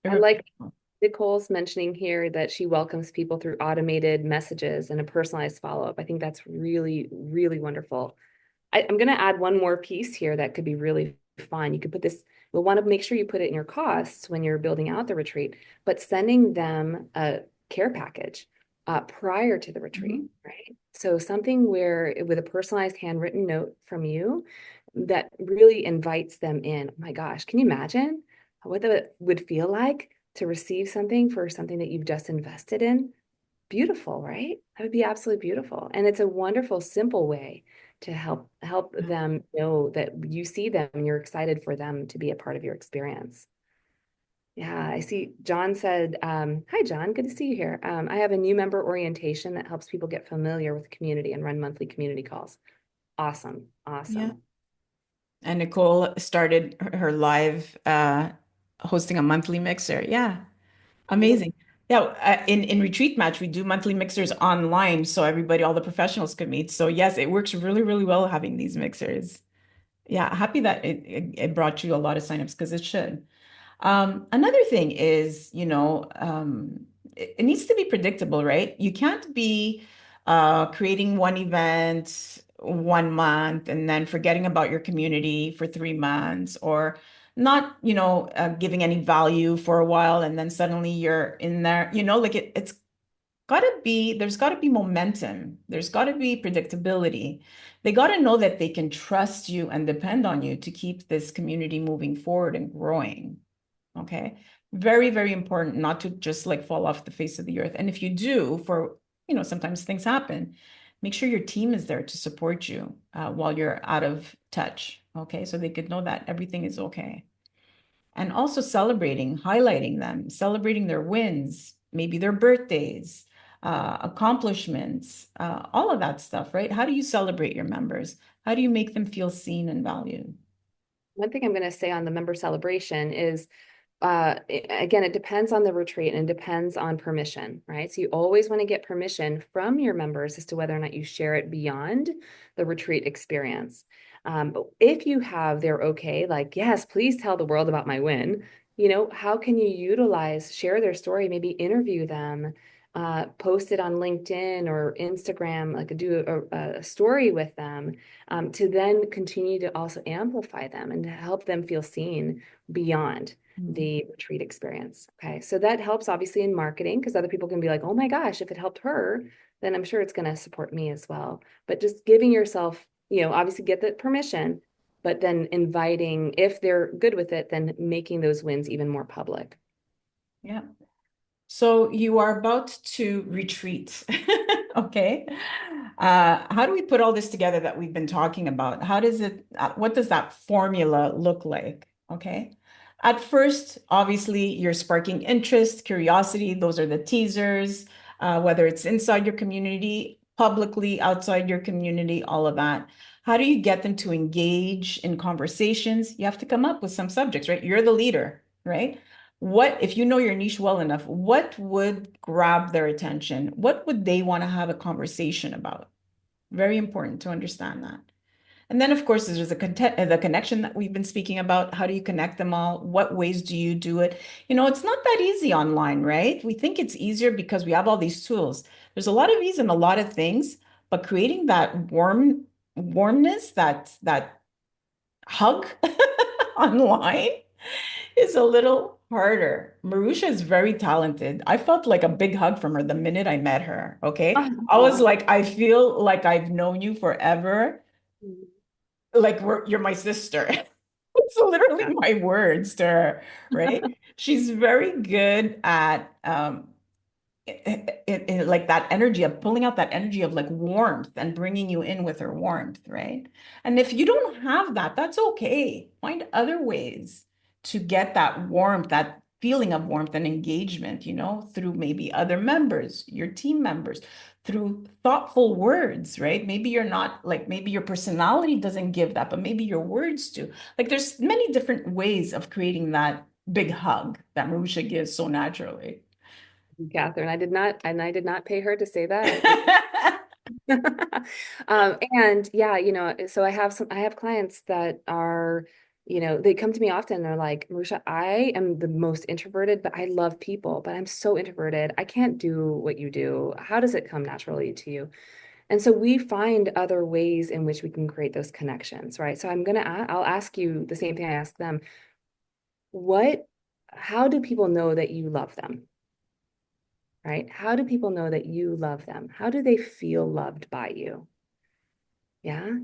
I like Irreplaceable. Nicole's mentioning here that she welcomes people through automated messages and a personalized follow-up. I think that's really, really wonderful. I'm going to add one more piece here that could be really fun. You could put this, you'll want to make sure you put it in your costs when you're building out the retreat, but sending them a care package prior to the retreat, Mhm. right? So something where with a personalized handwritten note from you that really invites them in. Oh my gosh, can you imagine what that would feel like to receive something for something that you've just invested in? Beautiful, right? That would be absolutely beautiful. And it's a wonderful, simple way to help them know that you see them and you're excited for them to be a part of your experience. Yeah, I see John said, hi, John, good to see you here. I have a new member orientation that helps people get familiar with the community and run monthly community calls. Awesome, Yeah. awesome. And Nicole started her live hosting a monthly mixer. Yeah. Beautiful. Amazing. Yeah, in Retreat Match, we do monthly mixers online so everybody, all the professionals could meet. So yes, it works really, really well having these mixers. Yeah, happy that it brought you a lot of signups because it should. Another thing is, it needs to be predictable, right? You can't be creating one event 1 month and then forgetting about your community for 3 months or not, giving any value for a while and then suddenly you're in there, like it's there's got to be momentum. There's got to be predictability. They got to know that they can trust you and depend on you to keep this community moving forward and growing. Okay. Very, very important not to just like fall off the face of the earth. And if you do, sometimes things happen, make sure your team is there to support you while you're out of touch. Okay. So they could know that everything is okay. and also celebrating, highlighting them, celebrating their wins, maybe their birthdays, accomplishments, all of that stuff, right? How do you celebrate your members? How do you make them feel seen and valued? One thing I'm going to say on the member celebration is, again, it depends on the retreat and it depends on permission, right? So you always want to get permission from your members as to whether or not you share it beyond the retreat experience. But if you have their okay, like, yes, please tell the world about my win, how can you share their story, maybe interview them, post it on LinkedIn or Instagram, like do a story with them, to then continue to also amplify them and to help them feel seen beyond the retreat experience. Okay. So that helps obviously in marketing, because other people can be like, oh my gosh, if it helped her, then I'm sure it's going to support me as well. But just giving yourself, obviously get the permission, but then inviting, if they're good with it, then making those wins even more public. Yeah. So you are about to retreat. Okay. How do we put all this together that we've been talking about? What does that formula look like? Okay. At first, obviously, you're sparking interest, curiosity. Those are the teasers, whether it's inside your community, publicly, outside your community, all of that. How do you get them to engage in conversations? You have to come up with some subjects, right? You're the leader, right? If you know your niche well enough, what would grab their attention? What would they want to have a conversation about? Very important to understand that. And then, of course, there's the connection that we've been speaking about. How do you connect them all? What ways do you do it? It's not that easy online, right? We think it's easier because we have all these tools. There's a lot of ease in a lot of things, but creating that warmness, that hug online is a little harder. Marusha is very talented. I felt like a big hug from her the minute I met her. Okay. I was Oh. like, I feel like I've known you forever. Like you're my sister. It's literally my words to her, right? She's very good at like that energy of pulling out that energy of like warmth and bringing you in with her warmth, right? And if you don't have that, that's okay. Find other ways to get that warmth, that feeling of warmth and engagement, through maybe other members, your team members, through thoughtful words, right? Maybe you're not like, maybe your personality doesn't give that, but maybe your words do. Like there's many different ways of creating that big hug that Marusha gives so naturally. Catherine, I did not pay her to say that. And yeah, so I have clients that are, they come to me often and they're like, Maruxa, I am the most introverted, but I love people, but I'm so introverted. I can't do what you do. How does it come naturally to you? And so we find other ways in which we can create those connections, right? So I'll ask you the same thing I ask them. How do people know that you love them? Right? How do people know that you love them? How do they feel loved by you? Yeah.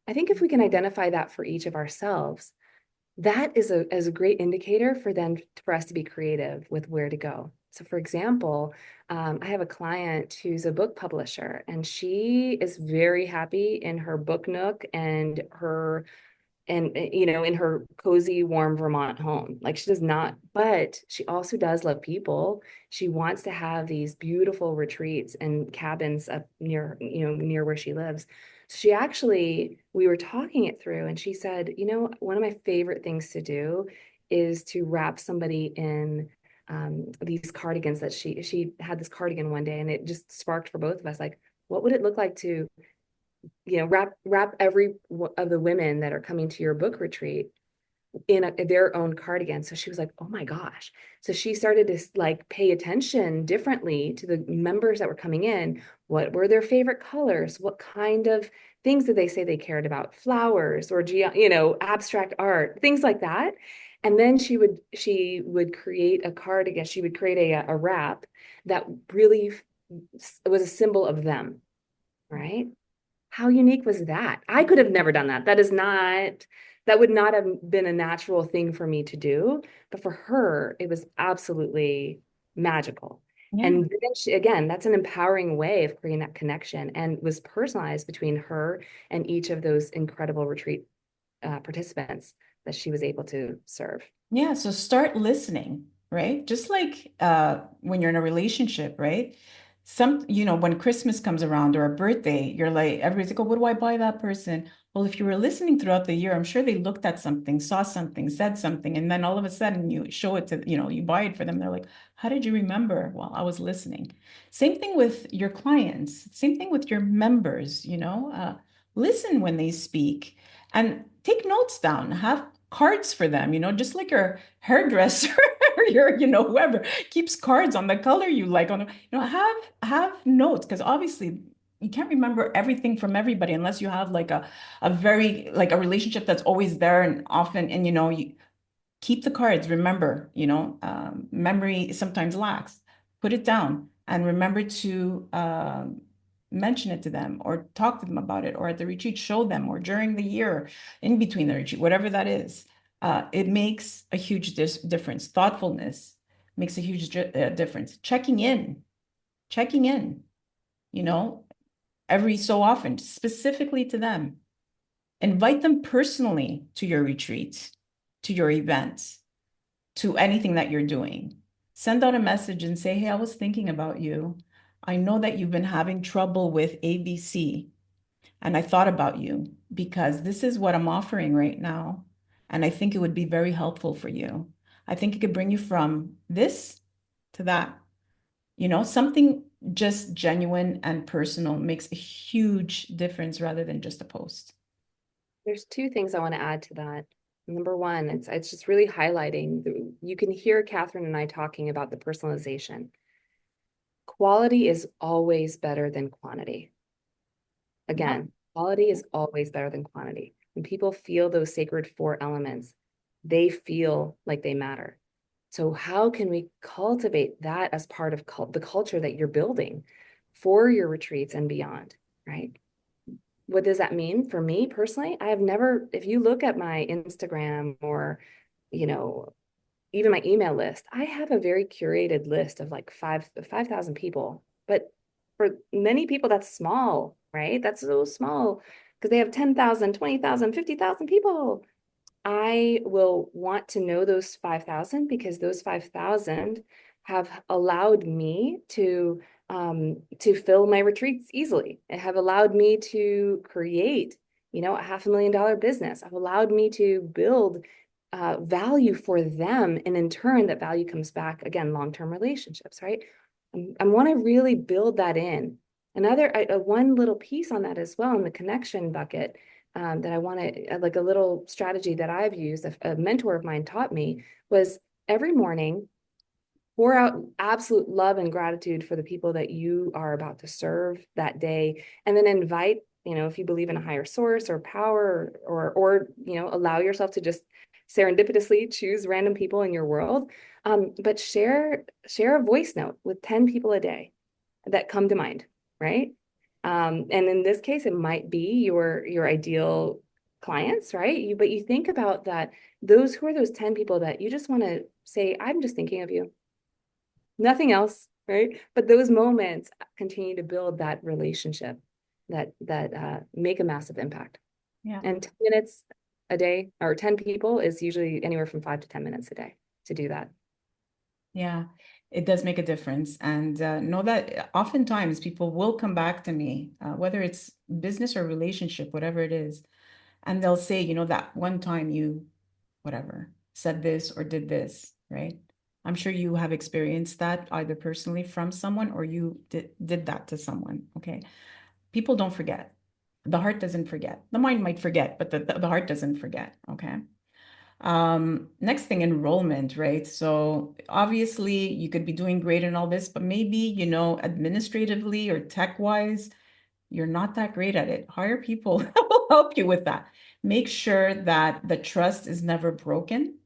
I think if we can identify that for each of ourselves, that is a great indicator for us to be creative with where to go. So for example, I have a client who's a book publisher and she is very happy in her book nook and in her cozy, warm Vermont home. Like she does not, but she also does love people. She wants to have these beautiful retreats and cabins up near where she lives. So we were talking it through and she said, one of my favorite things to do is to wrap somebody in these cardigans that she had this cardigan one day and it just sparked for both of us. Like, what would it look like to wrap every of the women that are coming to your book retreat in their own cardigan. So she was like, oh my gosh. So she started to like pay attention differently to the members that were coming in. What were their favorite colors? What kind of things did they say they cared about? Flowers or abstract art, things like that. And then she would create a cardigan. She would create a wrap that really was a symbol of them, right? How unique was that? I could have never done that. That would not have been a natural thing for me to do. But for her, it was absolutely magical. Yeah. And then again, that's an empowering way of creating that connection and was personalized between her and each of those incredible retreat participants that she was able to serve. Yeah, so start listening, right? Just like when you're in a relationship, right? When Christmas comes around or a birthday, you're like, everybody's like, oh, what do I buy that person? Well, if you were listening throughout the year, I'm sure they looked at something, saw something, said something, and then all of a sudden you show it to, you buy it for them. They're like, how did you remember? Well, I was listening. Same thing with your clients, same thing with your members, listen when they speak and take notes down, have cards for them, just like your hairdresser or your, whoever keeps cards on the color you like on, have notes because obviously you can't remember everything from everybody unless you have like a very like a relationship that's always there and often and you keep the cards. Remember, memory sometimes lacks. Put it down and remember to mention it to them or talk to them about it or at the retreat, show them or during the year, in between the retreat, whatever that is. It makes a huge difference. Thoughtfulness makes a huge difference. Checking in, you know, every so often, specifically to them. Invite them personally to your retreat, to your events, to anything that you're doing. Send out a message and say, hey, I was thinking about you. I know that you've been having trouble with ABC, and I thought about you because this is what I'm offering right now. And I think it would be very helpful for you. I think it could bring you from this to that. Something just genuine and personal makes a huge difference rather than just a post. There's two things I want to add to that. Number one, it's just really highlighting you can hear Catherine and I talking about the personalization. Quality is always better than quantity. Yeah. Again, quality is always better than quantity. When people feel those sacred four elements, they feel like they matter. So how can we cultivate that as part of the culture that you're building for your retreats and beyond, right? What does that mean for me personally? I have never, if you look at my Instagram or, you know, even my email list, I have a very curated list of like 5,000 people. But for many people, that's small, right? That's so small because they have 10,000, 20,000, 50,000 people. I will want to know those 5,000 because those 5,000 have allowed me to fill my retreats easily. It have allowed me to create, a $500,000 business. Have allowed me to build value for them, and in turn, that value comes back again, long-term relationships, right? I want to really build that in. Another one little piece on that as well in the connection bucket that I want to, like a little strategy that I've used, a mentor of mine taught me was every morning, pour out absolute love and gratitude for the people that you are about to serve that day. And then invite, if you believe in a higher source or power or allow yourself to just serendipitously choose random people in your world. But share a voice note with 10 people a day that come to mind, right? And in this case, it might be your ideal clients, right? But you think about that, who are those 10 people that you just want to say, I'm just thinking of you, nothing else, right? But those moments continue to build that relationship that make a massive impact. Yeah. And 10 minutes a day or 10 people is usually anywhere from 5 to 10 minutes a day to do that. Yeah, it does make a difference. And know that oftentimes people will come back to me, whether it's business or relationship, whatever it is, and they'll say, that one time you, whatever, said this or did this, right? I'm sure you have experienced that either personally from someone or you did that to someone. Okay. People don't forget. The heart doesn't forget. The mind might forget, but the heart doesn't forget. Okay. Next thing, enrollment, right? So obviously you could be doing great in all this, but maybe, administratively or tech-wise, you're not that great at it. Hire people that will help you with that. Make sure that the trust is never broken,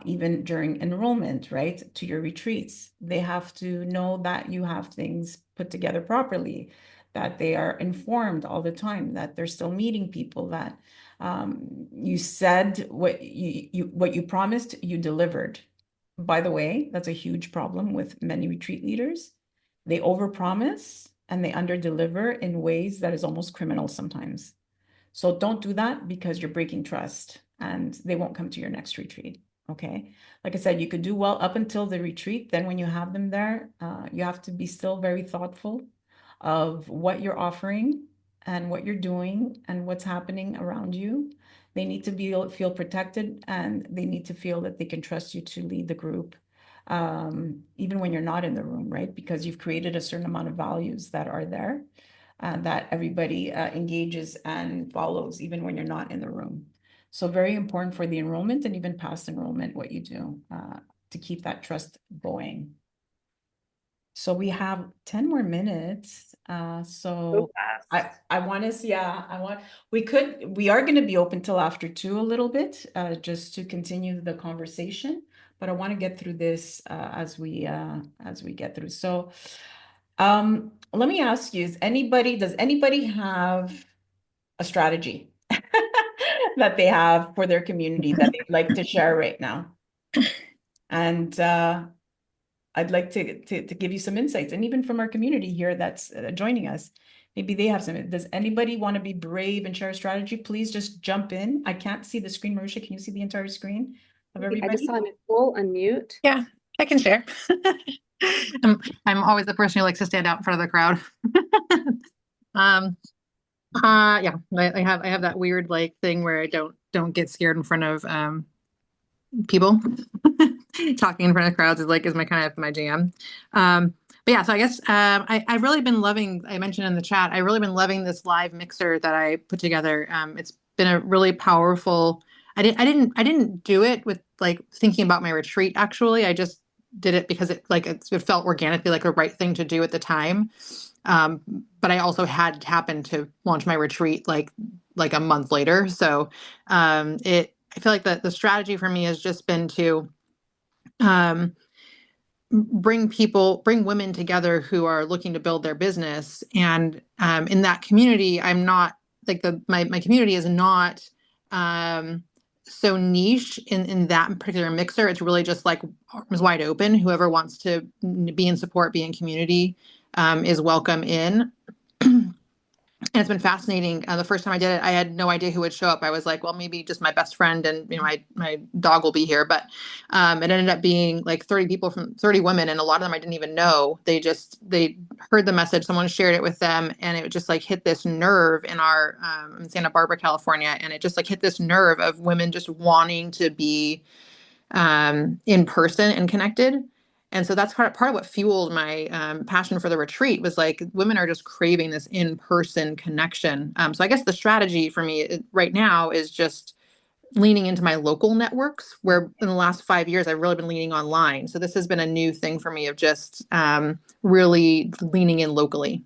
even during enrollment, right? To your retreats. They have to know that you have things put together properly, that they are informed all the time, that they're still meeting people, that you said what you promised, you delivered. By the way, that's a huge problem with many retreat leaders. They overpromise and they underdeliver in ways that is almost criminal sometimes. So don't do that because you're breaking trust and they won't come to your next retreat. Okay. Like I said, you could do well up until the retreat. Then when you have them there, you have to be still very thoughtful of what you're offering and what you're doing and what's happening around you. They need to feel protected, and they need to feel that they can trust you to lead the group, even when you're not in the room, right? Because you've created a certain amount of values that are there, that everybody engages and follows, even when you're not in the room. So very important for the enrollment and even past enrollment, what you do to keep that trust going. So we have 10 more minutes. So I want to see, we are going to be open till after 2 a little bit, just to continue the conversation, but I want to get through this as we get through. So let me ask you, does anybody have a strategy that they have for their community that they'd like to share right now? And I'd like to give you some insights, and even from our community here that's joining us, maybe they have some. Does anybody want to be brave and share a strategy? Please just jump in. I can't see the screen. Maruxa, can you see the entire screen of I just everybody? saw Nicole unmute. Yeah, I can share. I'm always the person who likes to stand out in front of the crowd. Um, yeah, I have that weird like thing where I don't get scared in front of people. Talking in front of crowds is my kind of my jam. But yeah, so I guess I've really been loving, I mentioned in the chat, I've really been loving this live mixer that I put together. It's been a really powerful, I didn't do it with like thinking about my retreat actually. I just did it because it felt organically like the right thing to do at the time. Um, but I also had happened to launch my retreat like a month later. So I feel like the strategy for me has just been to um, bring women together who are looking to build their business. And in that community, I'm not like my community is not so niche in that particular mixer. It's really just like arms wide open. Whoever wants to be in support, be in community, is welcome in. And it's been fascinating. The first time I did it, I had no idea who would show up. I was like, well, maybe just my best friend and my dog will be here. But it ended up being like 30 women, and a lot of them I didn't even know. They heard the message, someone shared it with them, and it just like hit this nerve in our in Santa Barbara, California, and it just like hit this nerve of women just wanting to be in person and connected. And so that's part of what fueled my passion for the retreat was like women are just craving this in-person connection. So I guess the strategy for me right now is just leaning into my local networks, where in the last 5 years I've really been leaning online. So this has been a new thing for me of just really leaning in locally.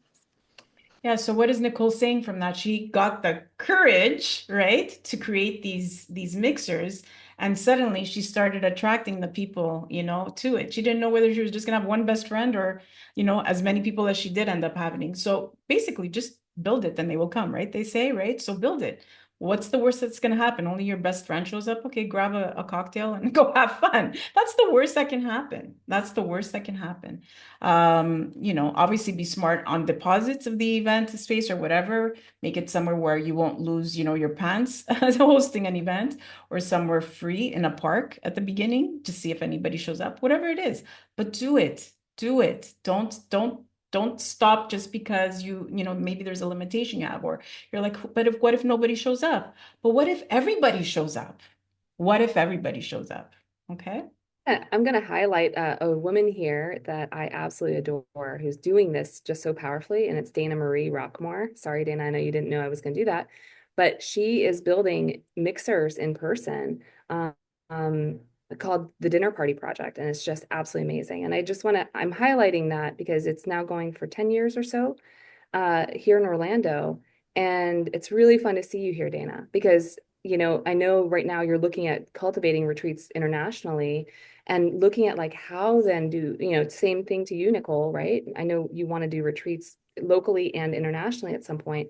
Yeah, so what is Nicole saying from that? She got the courage, right, to create these mixers, and suddenly she started attracting the people, to it. She didn't know whether she was just gonna have one best friend or, as many people as she did end up having. So basically just build it, then they will come, right? They say, right? So build it. What's the worst that's gonna happen? Only your best friend shows up. Okay, grab a cocktail and go have fun. That's the worst that can happen. That's the worst that can happen. Obviously be smart on deposits of the event space or whatever. Make it somewhere where you won't lose, your pants as hosting an event, or somewhere free in a park at the beginning to see if anybody shows up, whatever it is. But do it. Do it. Don't stop just because maybe there's a limitation you have, or you're like, but what if nobody shows up? But what if everybody shows up? What if everybody shows up? Okay. I'm going to highlight a woman here that I absolutely adore who's doing this just so powerfully, and it's Dana Marie Rockmore. Sorry, Dana, I know you didn't know I was going to do that, but she is building mixers in person called the Dinner Party Project, and it's just absolutely amazing. And I'm highlighting that because it's now going for 10 years or so here in Orlando, and it's really fun to see you here, Dana, because I know right now you're looking at cultivating retreats internationally and looking at like how then same thing to you, Nicole, right? I know you want to do retreats locally and internationally at some point.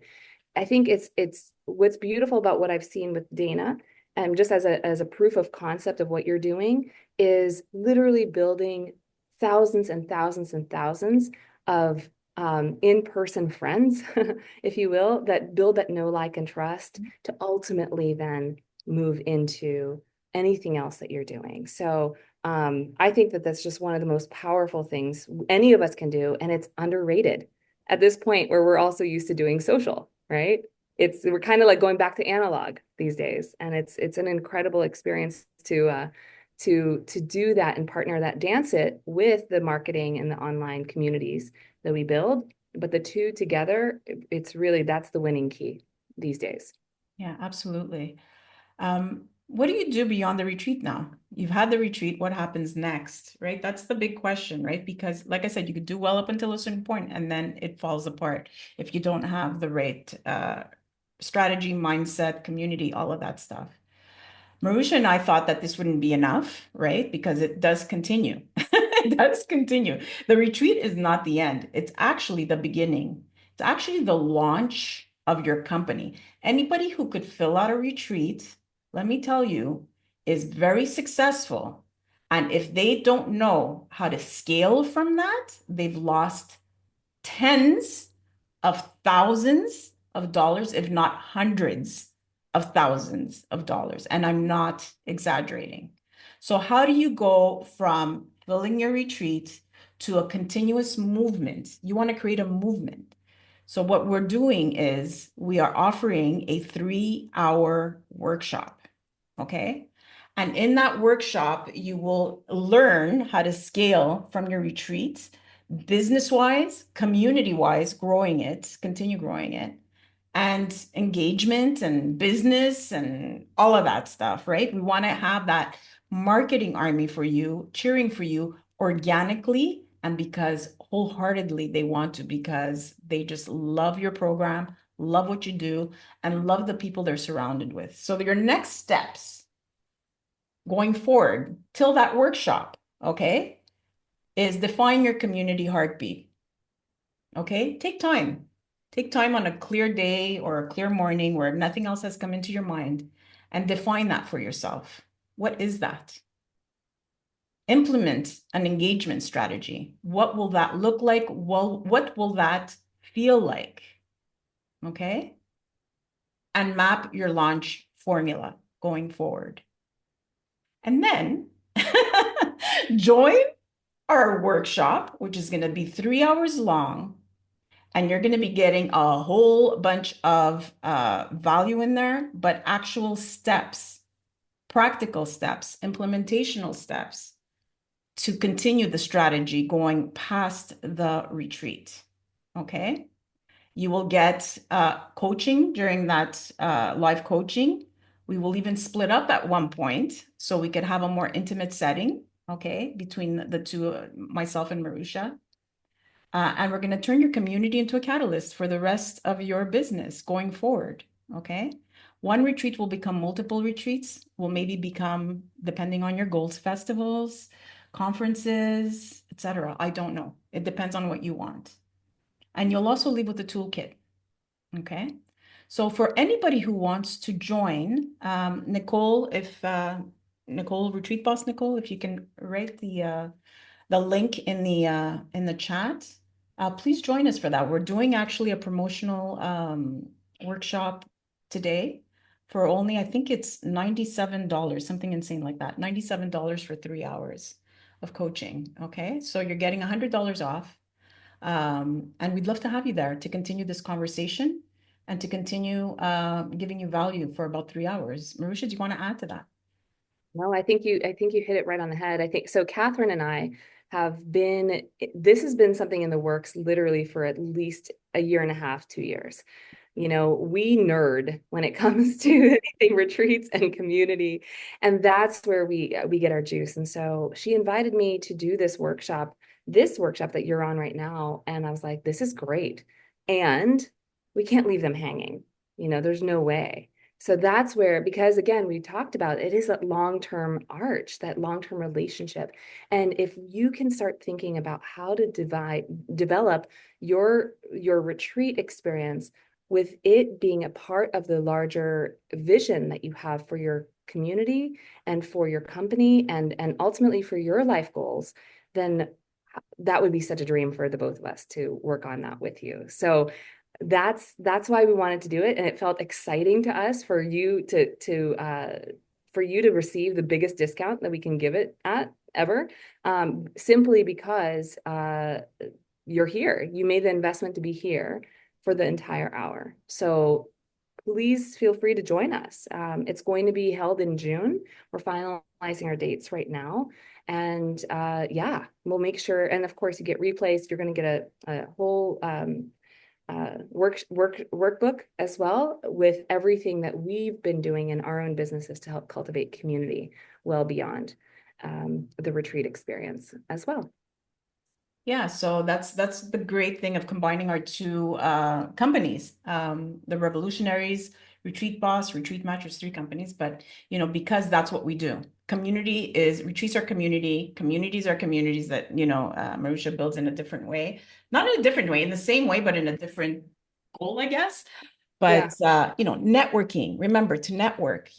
I think it's what's beautiful about what I've seen with Dana, and just as a proof of concept of what you're doing, is literally building thousands and thousands and thousands of in-person friends, if you will, that build that know, like, and trust to ultimately then move into anything else that you're doing. So I think that that's just one of the most powerful things any of us can do, and it's underrated at this point where we're also used to doing social, right? We're kind of like going back to analog these days, and it's an incredible experience to do that and partner that, dance it with the marketing and the online communities that we build. But the two together, it's really, that's the winning key these days. Yeah, absolutely. What do you do beyond the retreat now? You've had the retreat, what happens next, right? That's the big question, right? Because like I said, you could do well up until a certain point and then it falls apart if you don't have the right strategy, mindset, community, all of that stuff. Maruxa and I thought that this wouldn't be enough, right? Because it does continue. It does continue. The retreat is not the end. It's actually the beginning. It's actually the launch of your company. Anybody who could fill out a retreat, let me tell you, is very successful. And if they don't know how to scale from that, they've lost tens of thousands of dollars, if not hundreds of thousands of dollars. And I'm not exaggerating. So, how do you go from filling your retreat to a continuous movement? You want to create a movement. So, what we're doing is we are offering a 3-hour workshop. Okay. And in that workshop, you will learn how to scale from your retreat, business wise, community wise, growing it, continue growing it, and engagement and business and all of that stuff, right? We want to have that marketing army for you, cheering for you organically and because wholeheartedly they want to, because they just love your program, love what you do, and love the people they're surrounded with. So your next steps going forward till that workshop, okay, is define your community heartbeat. Okay, take time. Take time on a clear day or a clear morning where nothing else has come into your mind and define that for yourself. What is that? Implement an engagement strategy. What will that look like? Well, what will that feel like? Okay. And map your launch formula going forward. And then join our workshop, which is going to be 3 hours long. And you're going to be getting a whole bunch of value in there, but actual steps, practical steps, implementational steps to continue the strategy going past the retreat. Okay. You will get coaching during that live coaching. We will even split up at one point so we could have a more intimate setting, okay, between the two, myself and Maruxa. And we're going to turn your community into a catalyst for the rest of your business going forward, okay? One retreat will become multiple retreats, will maybe become, depending on your goals, festivals, conferences, etc. I don't know. It depends on what you want. And you'll also leave with a toolkit, okay? So for anybody who wants to join, Nicole, if Nicole, Retreat Boss Nicole, if you can write the link in the chat, please join us for that. We're doing actually a promotional workshop today for only, I think it's $97, something insane like that. $97 for 3 hours of coaching. Okay, so you're getting $100 off. And we'd love to have you there to continue this conversation and to continue giving you value for about 3 hours. Maruxa, do you want to add to that? No, I think you hit it right on the head. I think so. Catherine and I this has been something in the works literally for at least a year and a half, 2 years. You know, we nerd when it comes to anything retreats and community, and that's where we get our juice. And so she invited me to do this workshop that you're on right now, and I was like, this is great, and we can't leave them hanging. You know, there's no way. So that's where, because again, we talked about it is that long-term arch, that long-term relationship. And if you can start thinking about how to develop your retreat experience with it being a part of the larger vision that you have for your community and for your company and ultimately for your life goals, then that would be such a dream for the both of us to work on that with you. So that's why we wanted to do it, and it felt exciting to us for you for you to receive the biggest discount that we can give it at ever, simply because you're here. You made the investment to be here for the entire hour. So please feel free to join us. It's going to be held in June. We're finalizing our dates right now. And yeah, we'll make sure. And of course, you get replays. You're going to get a whole workbook as well, with everything that we've been doing in our own businesses to help cultivate community well beyond the retreat experience as well. Yeah, so that's the great thing of combining our two companies, the Revolutionaries, RetreatBoss, RetreatMatch, is three companies, but because that's what we do. Retreats are community, communities are communities that Maruxa builds in a different way, not in a different way, in the same way, but in a different goal, I guess. But networking, remember to network,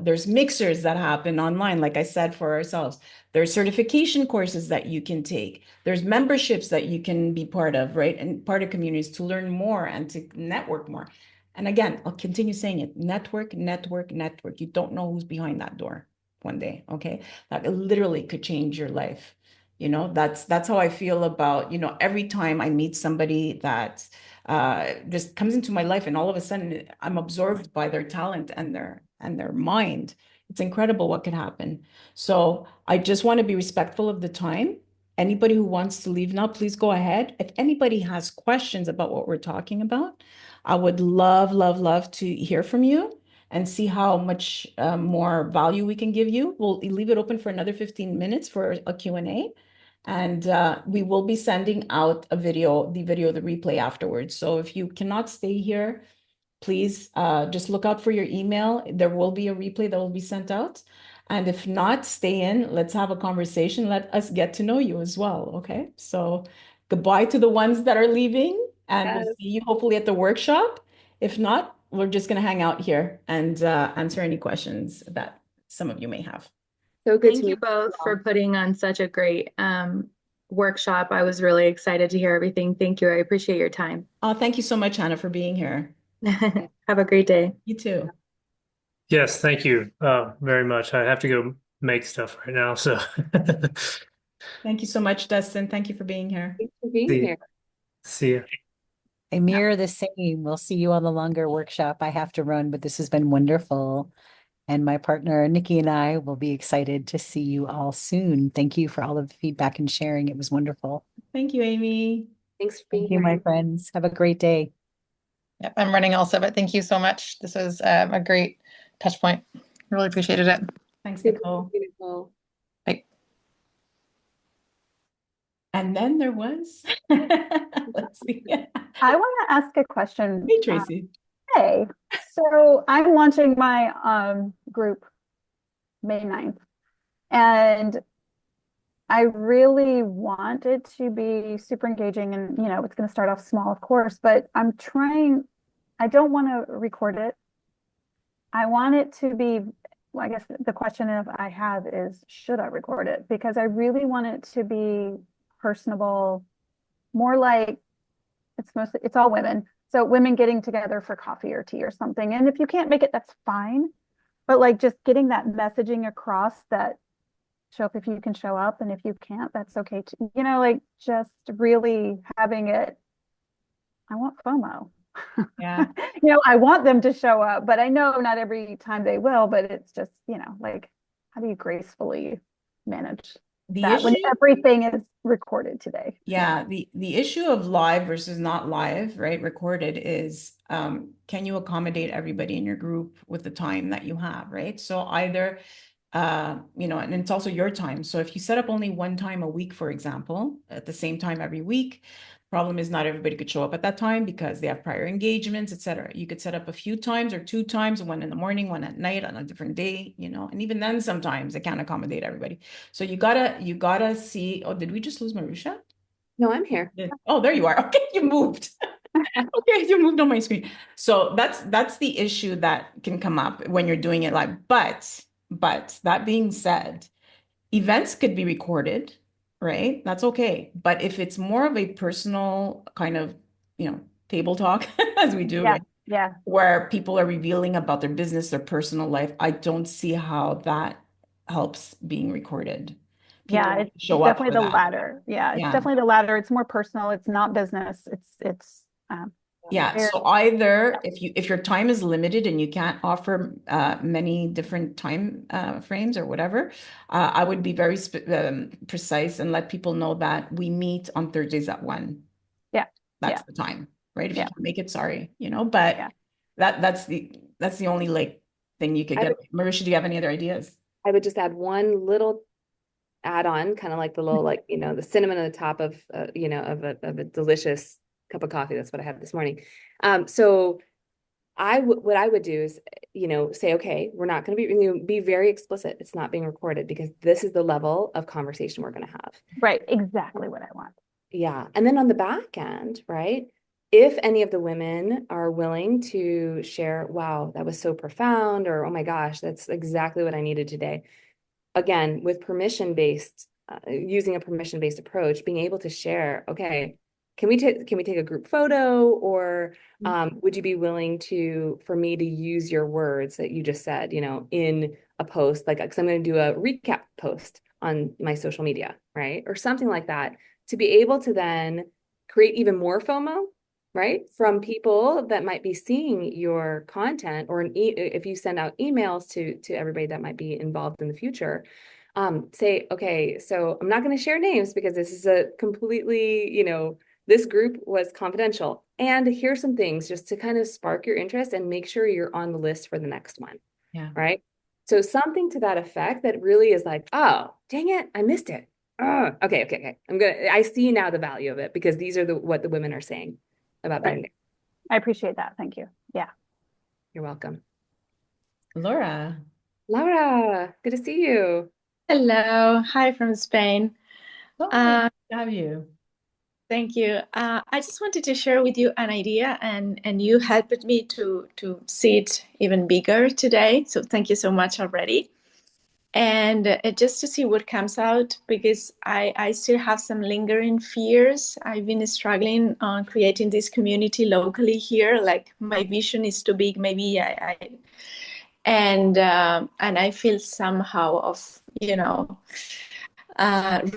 there's mixers that happen online, like I said, for ourselves. There's certification courses that you can take. There's memberships that you can be part of, right? And part of communities to learn more and to network more. And again, I'll continue saying it, network, network, network. You don't know who's behind that door one day, okay? That literally could change your life. That's how I feel about, every time I meet somebody that just comes into my life, and all of a sudden I'm absorbed by their talent and their mind. It's incredible what can happen. So I just want to be respectful of the time. Anybody who wants to leave now, please go ahead. If anybody has questions about what we're talking about, I would love, love, love to hear from you and see how much more value we can give you. We'll leave it open for another 15 minutes for a Q&A. And we will be sending out the replay afterwards. So if you cannot stay here, please just look out for your email. There will be a replay that will be sent out. And if not, stay in. Let's have a conversation. Let us get to know you as well. Okay. So goodbye to the ones that are leaving, and we'll see you hopefully at the workshop. If not, we're just going to hang out here and answer any questions that some of you may have. So good Thank to meet you both for putting on such a great workshop. I was really excited to hear everything. Thank you. I appreciate your time. Oh, thank you so much, Hannah, for being here. Have a great day. You too. Yes, thank you very much. I have to go make stuff right now, so Thank you so much, Dustin. Thank you for being here. Thanks for being see, here. see you. I mirror the same. We'll see you on the longer workshop. I have to run, but this has been wonderful. And my partner, Nikki, and I will be excited to see you all soon. Thank you for all of the feedback and sharing. It was wonderful. Thank you, Amy. Thanks for being Thank you, here. my friends. Have a great day. Yep, I'm running also, but thank you so much. This was a great touch point. Really appreciated it. Thanks, Good Nicole. Nicole. Bye. And then there was, let's see. I want to ask a question. Hey, Tracy. Hey, so I'm launching my group May 9th, and I really want it to be super engaging, and it's going to start off small, of course, but I don't want to record it. I want it to be, well, I guess the question I have is, should I record it? Because I really want it to be personable, more like it's all women. So women getting together for coffee or tea or something. And if you can't make it, that's fine. But like just getting that messaging across that show up if you can show up. And if you can't, that's okay too. Like just really having it. I want FOMO. Yeah. I want them to show up, but I know not every time they will, but it's just, like, how do you gracefully manage that when everything is recorded today? Yeah, the issue of live versus not live, right? Recorded is can you accommodate everybody in your group with the time that you have, right? So either and it's also your time. So if you set up only one time a week, for example, at the same time every week, problem is not everybody could show up at that time because they have prior engagements, etc. You could set up a few times or 2 times, one in the morning, one at night on a different day, and even then sometimes they can't accommodate everybody. So you gotta see, oh, did we just lose Maruxa? No, I'm here. Oh, there you are. Okay, you moved. Okay, you moved on my screen. So that's the issue that can come up when you're doing it live. But that being said, events could be recorded, right? That's okay. But if it's more of a personal kind of, table talk as we do, Yeah. right? Yeah. where people are revealing about their business, their personal life. I don't see how that helps being recorded. People Yeah, need to it's show up definitely for the that. latter. Yeah, it's Yeah. definitely the latter. It's more personal. It's not business. It's Yeah. very, So either if your time is limited and you can't offer many different time frames or whatever, I would be very precise and let people know that we meet on Thursdays at 1. yeah, That's yeah, the time, right? If you yeah, can't make it, sorry, but yeah. that's the only like thing you could I get. would Marisha, do you have any other ideas? I would just add one little add-on, kind of like the little, like, the cinnamon on the top of, of a delicious cup of coffee. That's what I had this morning. So what I would do is, say, okay, we're not going to be very explicit. It's not being recorded because this is the level of conversation we're going to have. Right, exactly what I want. Yeah. And then on the back end, right? If any of the women are willing to share, wow, that was so profound, or oh my gosh, that's exactly what I needed today. Again, with using a permission-based approach, being able to share, okay, can we take a group photo, or would you be willing for me to use your words that you just said, in a post, like, because I'm going to do a recap post on my social media, right? Or something like that, to be able to then create even more FOMO, right? From people that might be seeing your content, or if you send out emails to everybody that might be involved in the future, say, okay, so I'm not going to share names because this is a completely, this group was confidential. And here's some things just to kind of spark your interest and make sure you're on the list for the next one. Yeah. Right. So something to that effect that really is like, oh, dang it, I missed it. Oh, okay. I see now the value of it because these are what the women are saying about being Right. there. I appreciate that. Thank you. Yeah. You're welcome. Laura. Laura, good to see you. Hello, hi from Spain. Oh, Uh, have you? Thank you. I just wanted to share with you an idea, and you helped me to see it even bigger today. So thank you so much already. And just to see what comes out, because I still have some lingering fears. I've been struggling on creating this community locally here. Like my vision is too big, maybe and I feel somehow of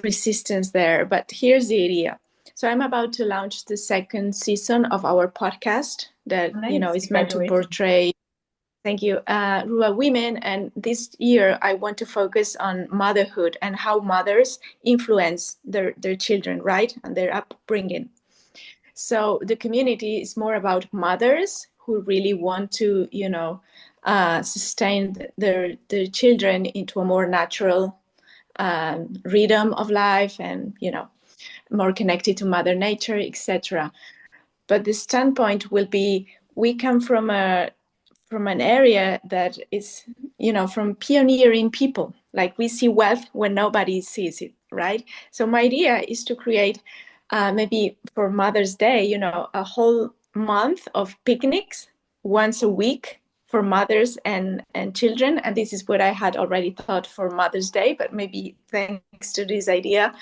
resistance there. But here's the idea. So I'm about to launch the second season of our podcast that Nice. is meant to Congratulations. portray. Thank you. Rural women. And this year, I want to focus on motherhood and how mothers influence their children, right? And their upbringing. So the community is more about mothers who really want to, sustain their children into a more natural rhythm of life, and, more connected to Mother Nature, etc. But the standpoint will be, we come from an area that is, from pioneering people. Like we see wealth when nobody sees it, right? So my idea is to create maybe for Mother's Day, a whole month of picnics once a week for mothers and children. And this is what I had already thought for Mother's Day, but maybe thanks to this idea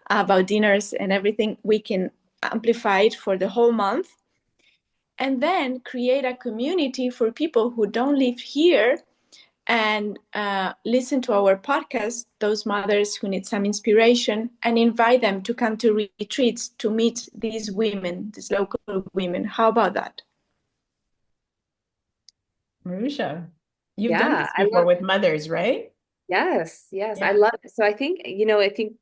about dinners and everything, we can amplify it for the whole month, and then create a community for people who don't live here and listen to our podcast, those mothers who need some inspiration, and invite them to come to retreats to meet these women, these local women. How about that? Marusha, you've done Yeah, this before with mothers, right? yes, I Yeah. love it. So I think,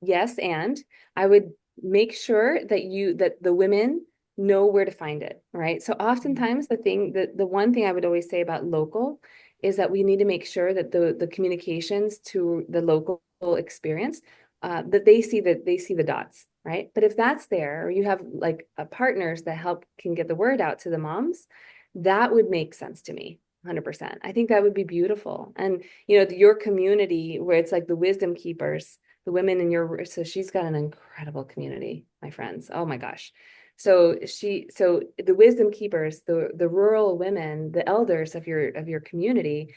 yes, and I would make sure that the women know where to find it, right? So oftentimes the one thing I would always say about local is that we need to make sure that the communications to the local experience, that they see the dots, right? But if that's there, or you have like partners that can get the word out to the moms, that would make sense to me. 100%. I think that would be beautiful. And your community where it's like the wisdom keepers, the women so she's got an incredible community, my friends. Oh my gosh. So the wisdom keepers, the rural women, the elders of your community,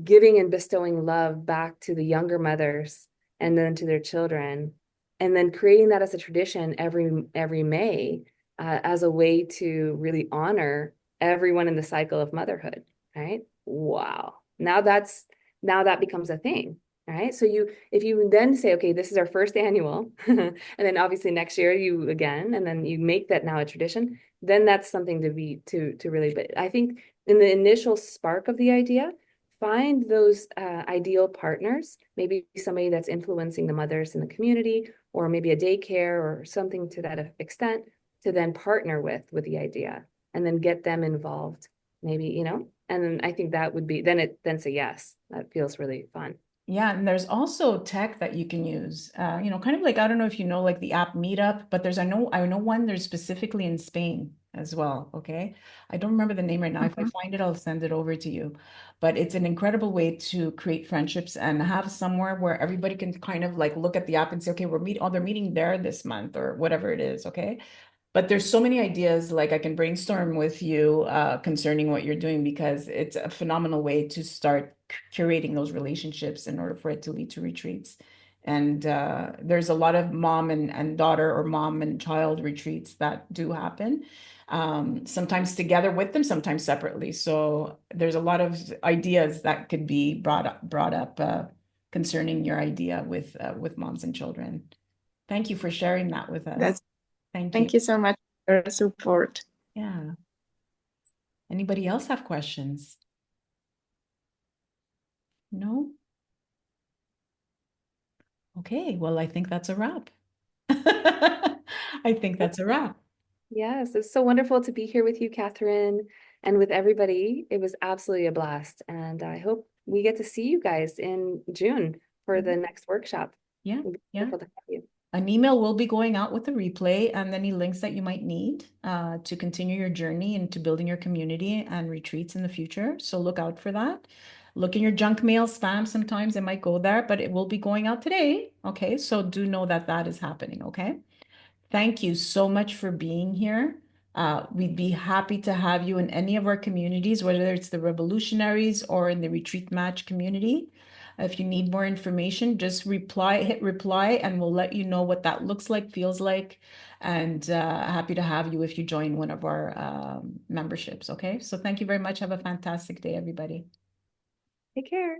giving and bestowing love back to the younger mothers and then to their children, and then creating that as a tradition every May, as a way to really honor everyone in the cycle of motherhood, right? Wow. Now that becomes a thing, right? So if you then say, okay, this is our first annual, and then obviously next year you again, and then you make that now a tradition, then that's something to really, but I think in the initial spark of the idea, find those ideal partners, maybe somebody that's influencing the mothers in the community, or maybe a daycare or something to that extent, to then partner with the idea and then get them involved, maybe, and then I think that would be, then say yes. That feels really fun. Yeah, and there's also tech that you can use. Kind of like, I don't know if you know like the app Meetup, but I know one there's specifically in Spain as well. Okay. I don't remember the name right now. If I find it, I'll send it over to you. But it's an incredible way to create friendships and have somewhere where everybody can kind of like look at the app and say, okay, they're meeting there this month or whatever it is. Okay. But there's so many ideas like I can brainstorm with you concerning what you're doing because it's a phenomenal way to start curating those relationships in order for it to lead to retreats. And there's a lot of mom and daughter or mom and child retreats that do happen, sometimes together with them, sometimes separately. So there's a lot of ideas that could be brought up concerning your idea with moms and children. Thank you for sharing that with us. Thank you. Thank you so much for your support. Yeah. Anybody else have questions? No? Okay, well, I think that's a wrap. I think that's a wrap. Yes, it's so wonderful to be here with you, Catherine, and with everybody. It was absolutely a blast. And I hope we get to see you guys in June for the next workshop. Yeah, It'll be yeah. wonderful to have you. An email will be going out with the replay and any links that you might need to continue your journey into building your community and retreats in the future. So look out for that. Look in your junk mail, spam, sometimes it might go there, but it will be going out today. Okay, so do know that that is happening. Okay. Thank you so much for being here. We'd be happy to have you in any of our communities, whether it's the Revolutionaries or in the RetreatMatch community. If you need more information, just hit reply, and we'll let you know what that looks like, feels like, and happy to have you if you join one of our memberships. Okay, so thank you very much. Have a fantastic day, everybody. Take care.